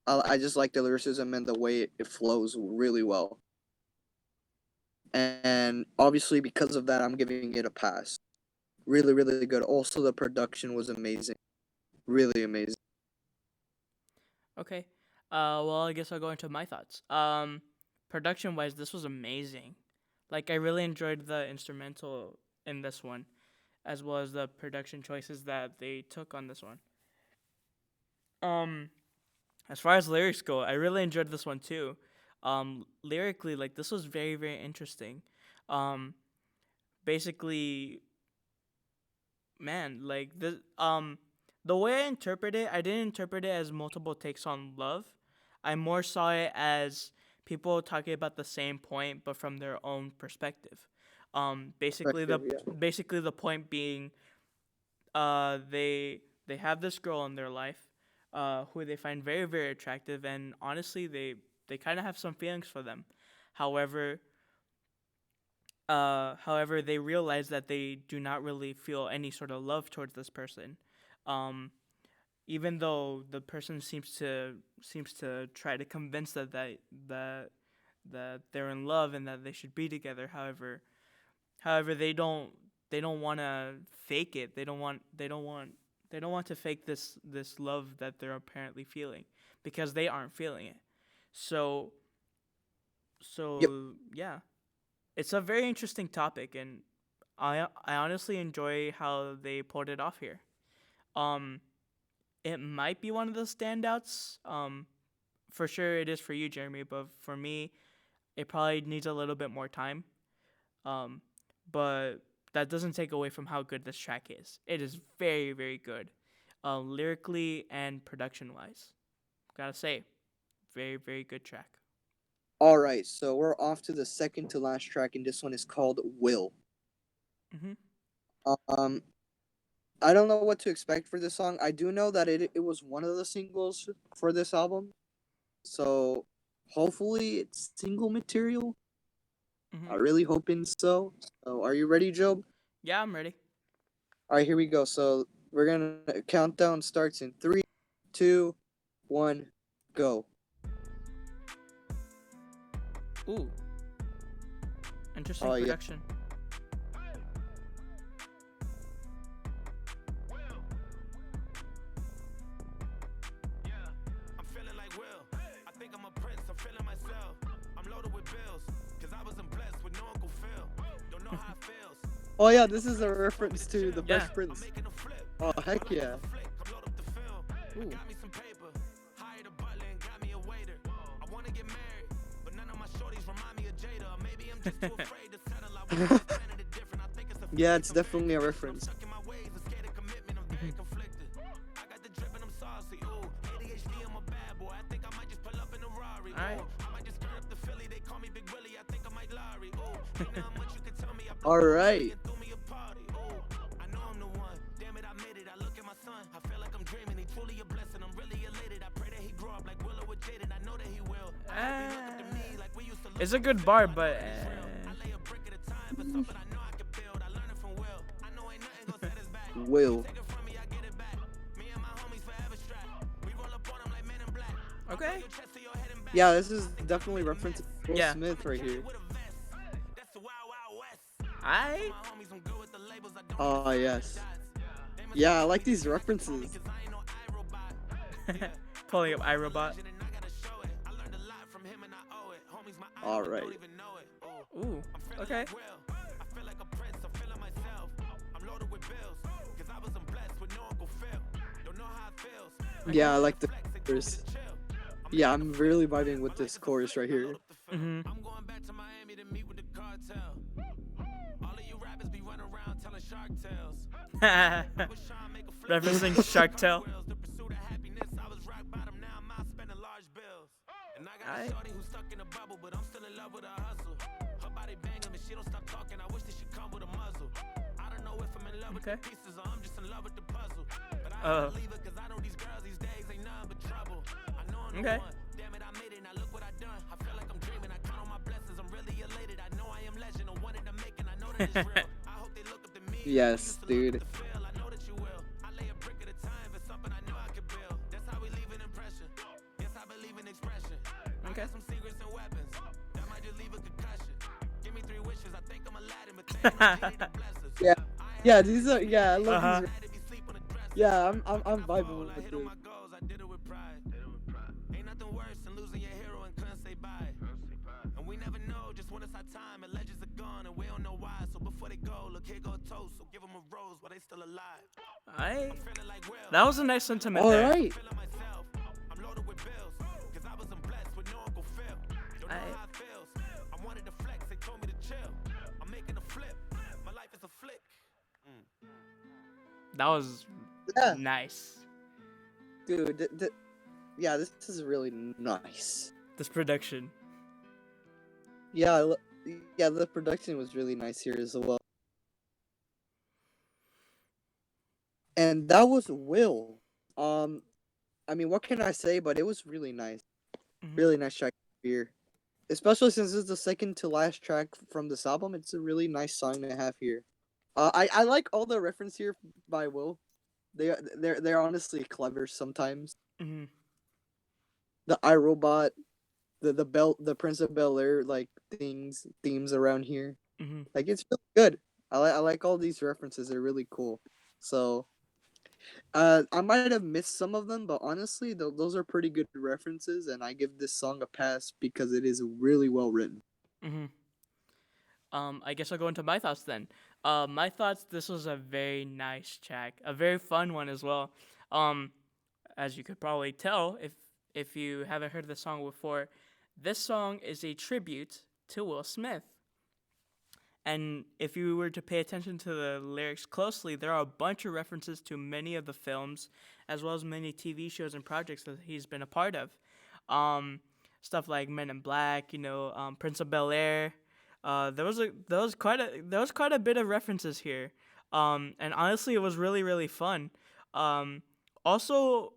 I just like the lyricism and the way it flows really well. And obviously because of that, I'm giving it a pass. Really, really good. Also, the production was amazing. Really amazing. Okay. Well, I guess I'll go into my thoughts. Production wise, this was amazing. Like, I really enjoyed the instrumental in this one, as well as the production choices that they took on this one. As far as lyrics go, I really enjoyed this one too. Lyrically, like, this was very, very interesting. Basically, man, like, the way I interpret it, I didn't interpret it as multiple takes on love. I more saw it as people talking about the same point but from their own perspective. Basically the point being, they have this girl in their life, who they find very, very attractive, and honestly they kind of have some feelings for them. However, they realize that they do not really feel any sort of love towards this person. Even though the person seems to try to convince them that they're in love and that they should be together. However, they don't want to fake it. They don't want to fake this love that they're apparently feeling, because they aren't feeling it. So Yep. yeah, it's a very interesting topic, and I honestly enjoy how they pulled it off here. It might be one of the standouts. For sure it is for you, Jeremy, but for me, it probably needs a little bit more time. But that doesn't take away from how good this track is. It is very, very good, lyrically and production wise. Gotta say, very, very good track. All right, so we're off to the second to last track, and this one is called Will. Mhm. I don't know what to expect for this song. I do know that it was one of the singles for this album, so hopefully it's single material. Mhm. I'm really hoping so. So, are you ready, Job? Yeah, I'm ready. All right, here we go. So we're gonna countdown starts in 3, 2, 1, go. Ooh, interesting production. bills. Cause I wasn't blessed with no Uncle Phil. Don't know how it feels. Oh yeah, this is a reference to the Yeah. Fresh Prince. Oh heck yeah. Ooh. Got me some paper, hired a butler and got me a waiter. I wanna get married, but none of my shorties remind me of Jada. Maybe I'm just too afraid to settle. I want to planet it different. I think it's the Yeah, it's definitely a reference. stuck in my ways and scared of commitment. I'm very conflicted. I got the drip and I'm saucy. Ooh, ADHD, I'm a bad boy. I think I might just pull up in a Rari. Alright. I might just skirt up the Philly. They call me Big Willie. I think I might Larry. Ooh, ain't not much you can tell me. All right. Threw me a party. Ooh, I know I'm the one. Damn it, I made it. I look at my son. I feel like I'm dreaming. He truly a blessing. I'm really elated. I pray that he grow up like Willow with Jaden. I know that he will. I hope he look up to me like we used to look It's a good bar, but I lay a brick at a time for something I know I can build. I learned it from Will. I know ain't nothing gonna set us back. Will. Take it from me, I get it back. Me and my homies forever strapped. We roll up on them like men in black. okay. Your chest to your head and back. Yeah, this is definitely reference to Will Yeah. Smith right here. With a vest. That's the Wild Wild West. I My homies, I'm good with the labels. I don't Oh yes. Yeah, I like these references. cause I ain't no iRobot. pulling up iRobot. And I gotta show it. I learned a lot from him and I owe it. Homies, my eyes All but right. don't even know it. Ooh. Ooh. I'm feeling Okay. like Will. I feel like a prince, I'm feeling myself. I'm loaded with bills, cause I wasn't blessed with no Uncle Phil. Don't know how it feels. Yeah, I like the chorus. Yeah, I'm really vibing with this chorus right here. Mhm. I'm going back to Miami to meet with the cartel. All of you rappers be running around telling shark tales. I was trying to make a flip. Referencing Shark Tale. The pursuit of happiness, I was rock bottom, now I'm out spending large bills. And I got a Aight. shorty who's stuck in a bubble, but I'm still in love with her hustle. Her body banging, and she don't stop talking. I wish that she come with a muzzle. I don't know if I'm in love with Okay. the pieces or I'm just in love with the puzzle. But I Oh. don't leave it, cause I know these girls these days ain't nothing but trouble. I know I'm the Okay. one. Damn it, I made it, now look what I done. I feel like I'm dreaming, I count on my blessings, I'm really elated. I know I am legend, I wanted to make, and I know that it's real. I hope they look up to me. Yes, dude. Feel, I know that you will. I lay a brick at a time for something I know I can build. That's how we leave an impression. Yes, I believe in expression. I Okay. got some secrets and weapons. That might just leave a concussion. Give me 3 wishes, I think I'm Aladdin, but they ain't no genie to bless us. Yeah. Yeah, these are I love Uh-huh. these. I had to be sleep on the dresser. Yeah, I'm vibing Fall, with I hit this. on my goals, I did it with pride. Ain't nothing worse than losing your hero and couldn't say bye. And we never know just when it's our time, and legends are gone, and we don't know why. So before they go, look, here go a toast. So give them a rose while they still alive. I. Feeling like Will. That was a nice sentiment All there. right. Feeling myself. I'm loaded with bills. Cause I wasn't blessed with no Uncle Phil. Don't know how it feels. I wanted to flex, they told me to chill. I'm making a flip. My life is a flick. That was Yeah, nice. dude. Yeah, this is really nice. This production. Yeah, yeah, the production was really nice here as well. And that was Will. I mean, what can I say? But it was really nice. Mhm. Really nice track here. Especially since it's the second to last track from this album, it's a really nice song to have here. I like all the reference here by Will. They're honestly clever sometimes. Mhm. The iRobot, the Prince of Bel Air like themes around here. Mhm. Like it's really good. I like all these references. They're really cool. So, I might have missed some of them, but honestly, those are pretty good references, and I give this song a pass because it is really well written. Mhm. I guess I'll go into my thoughts then. My thoughts. This was a very nice track, a very fun one as well. As you could probably tell, if you haven't heard the song before, this song is a tribute to Will Smith. And if you were to pay attention to the lyrics closely, there are a bunch of references to many of the films, as well as many TV shows and projects that he's been a part of. Stuff like Men in Black, Prince of Bel Air. There was quite a bit of references here. And honestly, it was really really fun. Also,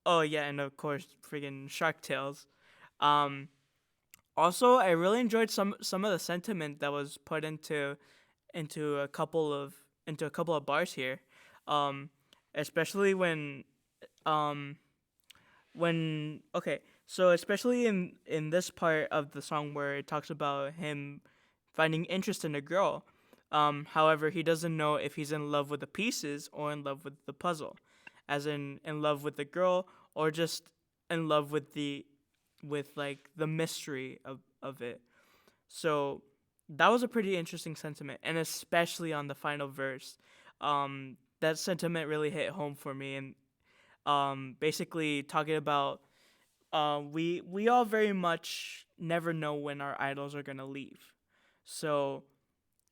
oh yeah, and of course, friggin' Shark Tales. Also, I really enjoyed some of the sentiment that was put into a couple of bars here, especially especially in this part of the song where it talks about him finding interest in a girl. However, he doesn't know if he's in love with the pieces or in love with the puzzle, as in love with the girl or just in love with the mystery of it. So that was a pretty interesting sentiment, and especially on the final verse. That sentiment really hit home for me, and basically talking about we all very much never know when our idols are gonna leave. So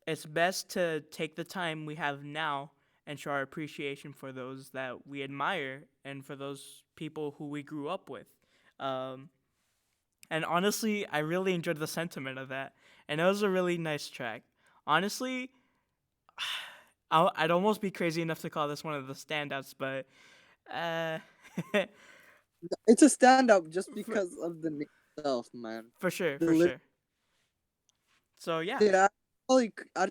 it's best to take the time we have now and show our appreciation for those that we admire and for those people who we grew up with. Um, and honestly, I really enjoyed the sentiment of that, and it was a really nice track. Honestly, I'd almost be crazy enough to call this one of the standouts, but uh, It's a standout just because of the name itself, man. for sure, The for sure. So yeah, Dude, I'd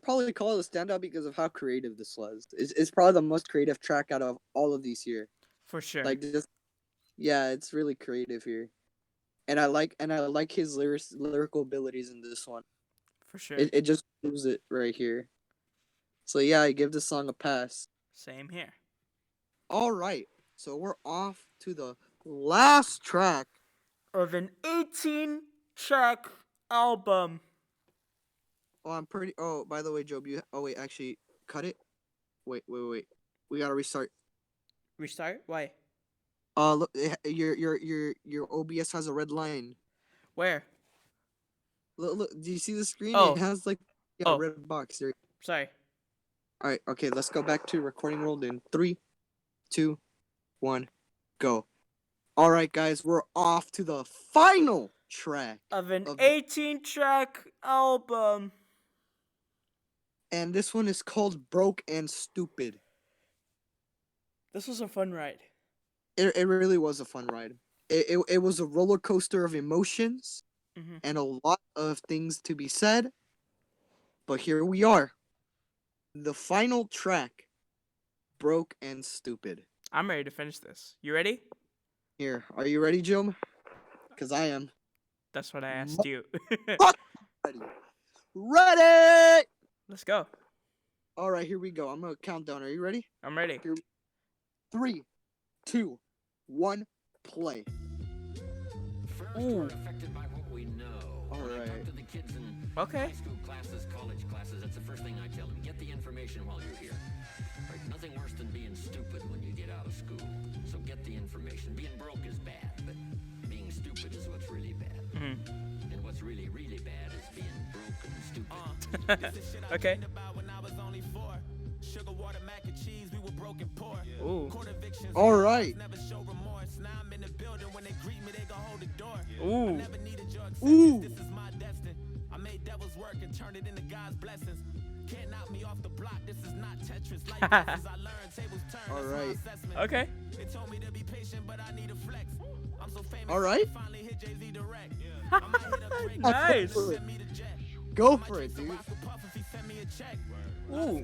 probably call it a standout because of how creative this was. It's probably the most creative track out of all of these here. for sure. Like just yeah, it's really creative here. And I like his lyrical abilities in this one. For sure. It just proves it right here. So yeah, I give this song a pass. Same here. All right. So we're off to the last track Of an 18-track album. Oh, by the way, Job, wait, actually cut it. Wait. We got to restart. Restart? Why? Look, your OBS has a red line. Where? Look, do you see the screen? Oh. It has like a red box there. Sorry. All right, okay, let's go back to recording world in 3, 2, 1, go. All right, guys, we're off to the final track of an 18-track album. And this one is called Broke and Stupid. This was a fun ride. It really was a fun ride. It was a roller coaster of emotions and a lot of things to be said. But here we are. The final track, Broke and Stupid. I'm ready to finish this. You ready? Here, are you ready, Jim? Because I am. That's what I asked you. Ready. Ready! Let's go. All right, here we go. I'm going to count down. Are you ready? I'm ready. 3, 2, 1, play. First, we're affected by what we know. All When I right. talk to the kids in high school classes, college classes, that's the first thing I tell them. Get the information while you're here. Right? Nothing worse than being stupid when you get out of school. So get the information. Being broke is bad, but being stupid is what's really bad. And what's really, really bad is being broke and stupid. This is shit I Okay. dreamed about when I was only 4. Sugar water, mac and cheese, we were broke and poor. Ooh. Court evictions, All right. never show remorse. Now I'm in the building. When they greet me, they gon' hold the door. Ooh. Never needed your Ooh. acceptance. This is my destiny. I made devil's work and turned it into God's blessings. Can't knock me off the block. This is not Tetris. Life lessons I learned. Tables turn. All That's my right. assessment. Okay. They told me to be patient, but I need a flex. I'm so famous. All right. I finally hit Jay-Z direct. I might hit up Drake. Nice. Send me the jet. Go for it, dude. Puff if he send me a check. Ooh.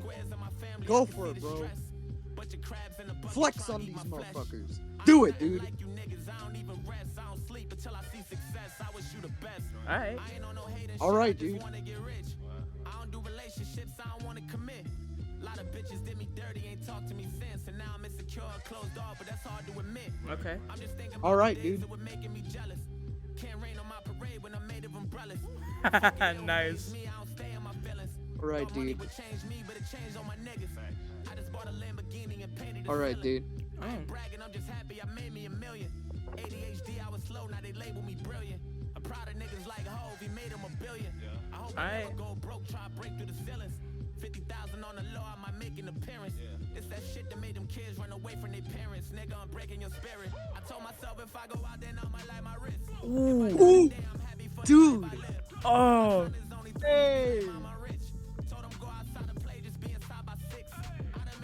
Go for it, bro. Flex on these motherfuckers. Do it, dude. Alright. All right, dude. I don't do relationships, I don't wanna commit. A lot of bitches did me dirty, ain't talked to me since. And now I'm insecure, closed off, but that's hard to admit. Okay. I'm just thinking All right, the days dude. that were making me jealous. Can't rain on my parade when I'm made of umbrellas. Nice. Me, I don't stay in my feelings. All right, Money dude. would change me, but it changed on my niggas. I just bought a Lamborghini and painted it. All right, dude. I ain't bragging, I'm just happy I made me $1 million. ADHD, I was slow, now they label me brilliant. I'm proud of niggas like Hov, he made him $1 billion. I hope I never go broke, try to break through the ceilings. 50,000 on the low, I might make an appearance. It's that shit that made them kids run away from their parents. Nigga, I'm breaking your spirit. I told myself if I go out, then I might light my wrist. Ooh, dude. Oh. Hey.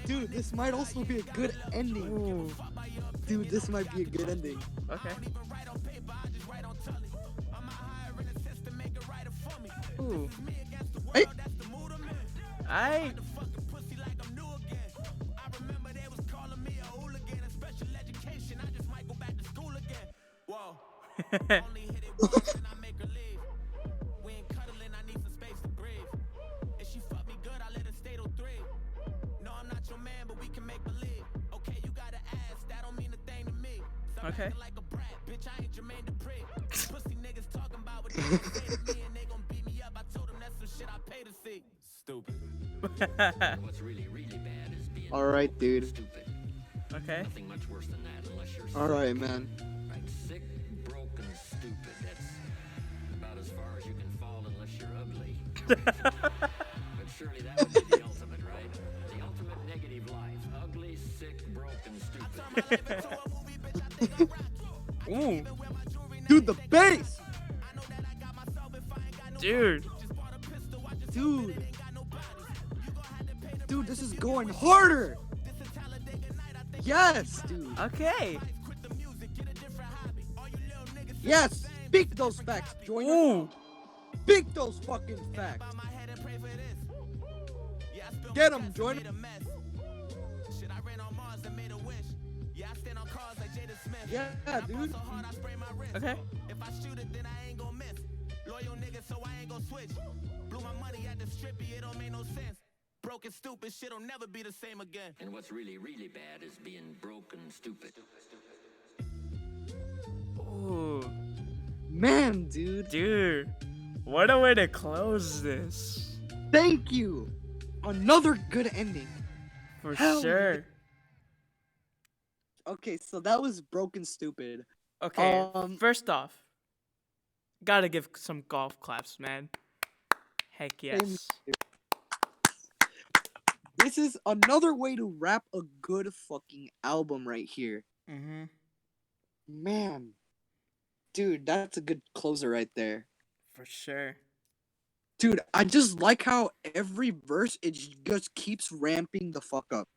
Dude, this might also be a good ending. Ooh. Dude, this might be a good ending. Okay. Ooh. Hey. Alright. Whoa. Only hit it once and I make her leave. We ain't cuddling, I need some space to breathe. If she fuck me good, I let her stay till 3. No, I'm not your man, but we can make believe. Okay, you got an ass, that don't mean a thing to me. Stop Okay. acting like a brat, bitch, I ain't Jermaine Dupri. Pussy niggas talking about what they gon' say to me and they gon' beat me up. I told All right, dude. Okay. All right, man. Right, sick, broken, stupid. That's about as far as you can fall unless you're ugly. But surely that would be the ultimate, right? The ultimate negative life. Ugly, sick, broken, stupid. Ooh, Dude, the bass. dude. Dude, this is going harder. Yes, dude. Okay. Yes. Speak those facts, Joyner. Ooh. Speak those fucking facts. Get him, Joyner. Yeah, dude. Okay. If I shoot it, then I ain't gon' miss. Loyal nigga, so I ain't gon' switch. Blew my money at the strippy, it don't make no sense. Broken, stupid, shit'll never be the same again. And what's really, really bad is being broken, stupid. Ooh. Man, dude. Dude. What a way to close this. Thank you. Another good ending. For Hell sure. yeah. Okay, so that was Broken Stupid. Okay, first off, gotta give some golf claps, man. Heck yes. This is another way to wrap a good fucking album right here. Mm-hmm. Man. Dude, that's a good closer right there. For sure. Dude, I just like how every verse, it just keeps ramping the fuck up.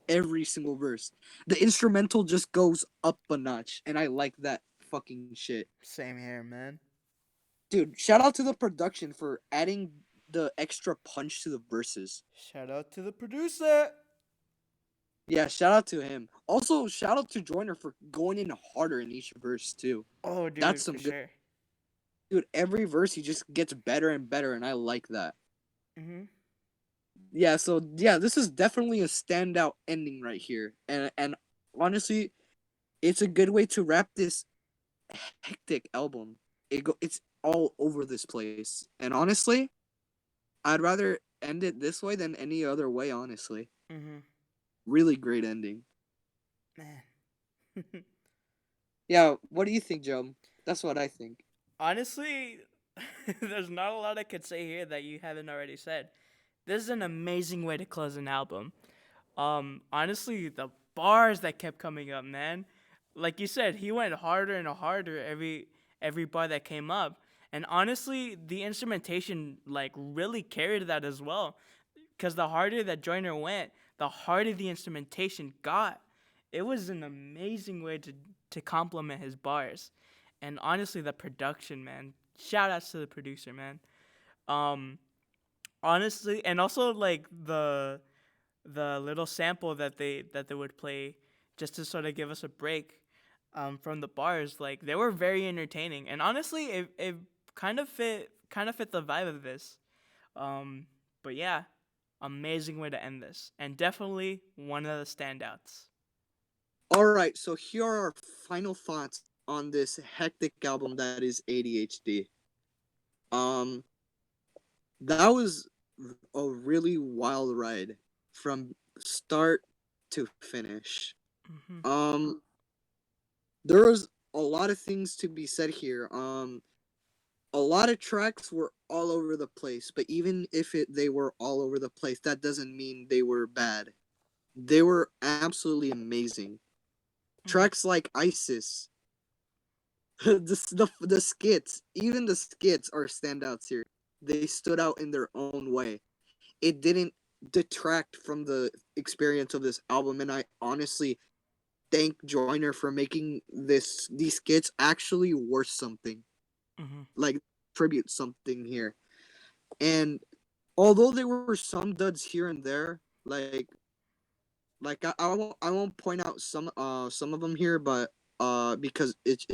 Every single verse. The instrumental just goes up a notch, and I like that fucking shit. Same here, man. Dude, shout out to the production for adding the extra punch to the verses. Shout out to the producer. Yeah, shout out to him. Also, shout out to Joyner for going in harder in each verse, too. Oh, dude, That's some for good... sure. Dude, every verse he just gets better and better, and I like that. Mm-hmm. Yeah, so yeah, this is definitely a standout ending right here, and honestly, it's a good way to wrap this hectic album. It's all over this place, and honestly, I'd rather end it this way than any other way. Honestly, Mm-hmm. really great ending. Man. Yeah, what do you think, Joe? That's what I think. Honestly, there's not a lot I could say here that you haven't already said. This is an amazing way to close an album. Honestly, the bars that kept coming up, man. Like you said, he went harder and harder every bar that came up. And honestly, the instrumentation like really carried that as well. Cause the harder that Joyner went, the harder the instrumentation got. It was an amazing way to complement his bars. And honestly, the production, man. Shout outs to the producer, man. Honestly, and also like the little sample that they would play just to sort of give us a break from the bars, like they were very entertaining. And honestly, it kind of fit the vibe of this. But yeah, amazing way to end this, and definitely one of the standouts. All right, so here are our final thoughts on this hectic album that is ADHD. That was a really wild ride from start to finish. Mm-hmm. There was a lot of things to be said here. A lot of tracks were all over the place, but even if they were all over the place, that doesn't mean they were bad. They were absolutely amazing. Tracks like Isis, the skits, even the skits are standouts here. They stood out in their own way. It didn't detract from the experience of this album, and I honestly thank Joyner for making these skits actually worth something. Mm-hmm. Like tribute something here. And although there were some duds here and there, like I won't point out some of them here, but because it's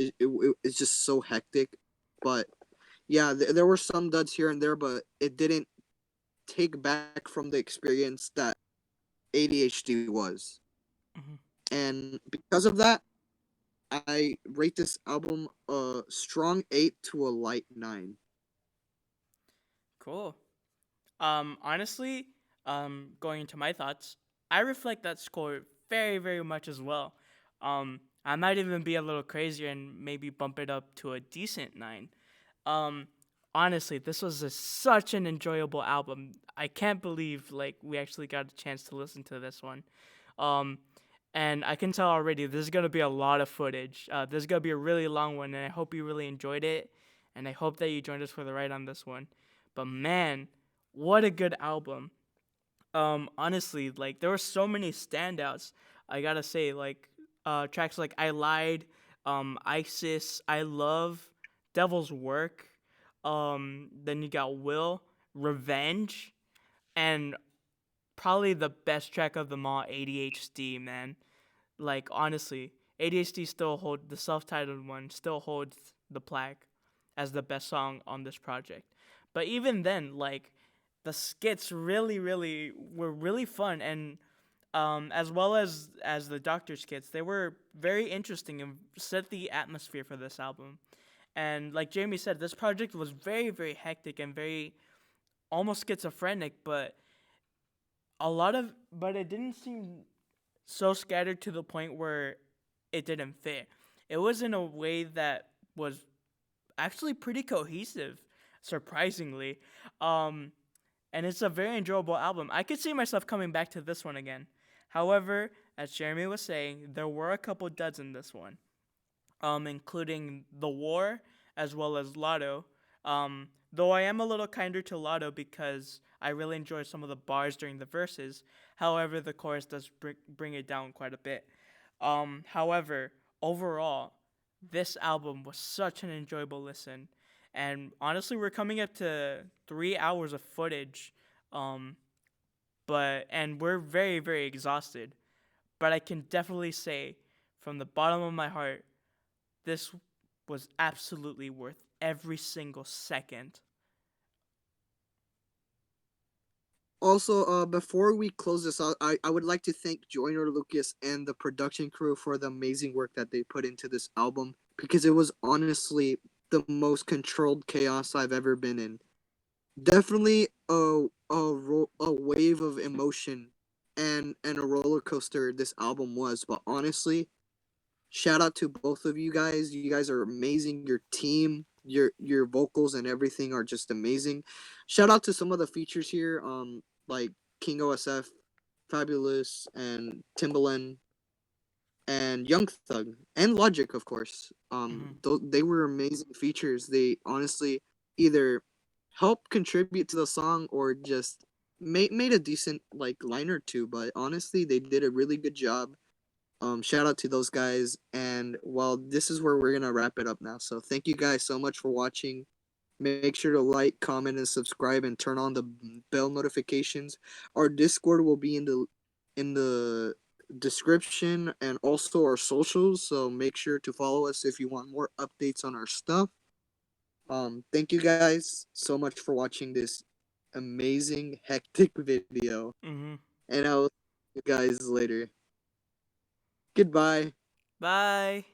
just so hectic. But yeah, there were some duds here and there, but it didn't take back from the experience that ADHD was. Mm-hmm. And because of that, I rate this album a strong 8 to a light 9. Cool. Honestly, going into my thoughts, I reflect that score very, very much as well. I might even be a little crazier and maybe bump it up to a decent 9. Um, Honestly, this was such an enjoyable album. I can't believe like we actually got a chance to listen to this one. Um, and I can tell already this is gonna be a lot of footage. This is gonna be a really long one, and I hope you really enjoyed it. And I hope that you joined us for the ride on this one. But man, what a good album! Honestly, like there were so many standouts. I gotta say, like tracks like I Lied, Isis, I Love, Devil's Work. Then you got Will, Revenge, and probably the best track of them all, ADHD, man. Like honestly, ADHD still hold the self-titled one still holds the plaque as the best song on this project. But even then, like the skits really were really fun, and as well as the Doctor skits, they were very interesting and set the atmosphere for this album. And like Jamie said, this project was very hectic and very almost schizophrenic, but it didn't seem so scattered to the point where it didn't fit. It was in a way that was actually pretty cohesive, surprisingly. Um, and it's a very enjoyable album. I could see myself coming back to this one again. However, as Jeremy was saying, there were a couple duds in this one, including The War as well as Lotto. Though I am a little kinder to Lotto because I really enjoy some of the bars during the verses. However, the chorus does bring it down quite a bit. However, overall, this album was such an enjoyable listen. And honestly, we're coming up to 3 hours of footage. Um, and we're very exhausted. But I can definitely say from the bottom of my heart, this was absolutely worth every single second. Also, before we close this out, I would like to thank Joyner Lucas and the production crew for the amazing work that they put into this album because it was honestly the most controlled chaos I've ever been in. Definitely a wave of emotion and a roller coaster this album was, but honestly, shout out to both of you guys. You guys are amazing. Your team, your vocals and everything are just amazing. Shout out to some of the features here, like King OSF, Fabulous, and Timbaland, and Young Thug, and Logic, of course. They were amazing features. They honestly either helped contribute to the song or just made a decent like line or two. But honestly, they did a really good job. Shout out to those guys. And well, this is where we're gonna wrap it up now. So thank you guys so much for watching. Make sure to like, comment, and subscribe, and turn on the bell notifications. Our Discord will be in the description and also our socials. So make sure to follow us if you want more updates on our stuff. Thank you guys so much for watching this amazing hectic video, Mm-hmm. and I'll see you guys later. Goodbye. Bye.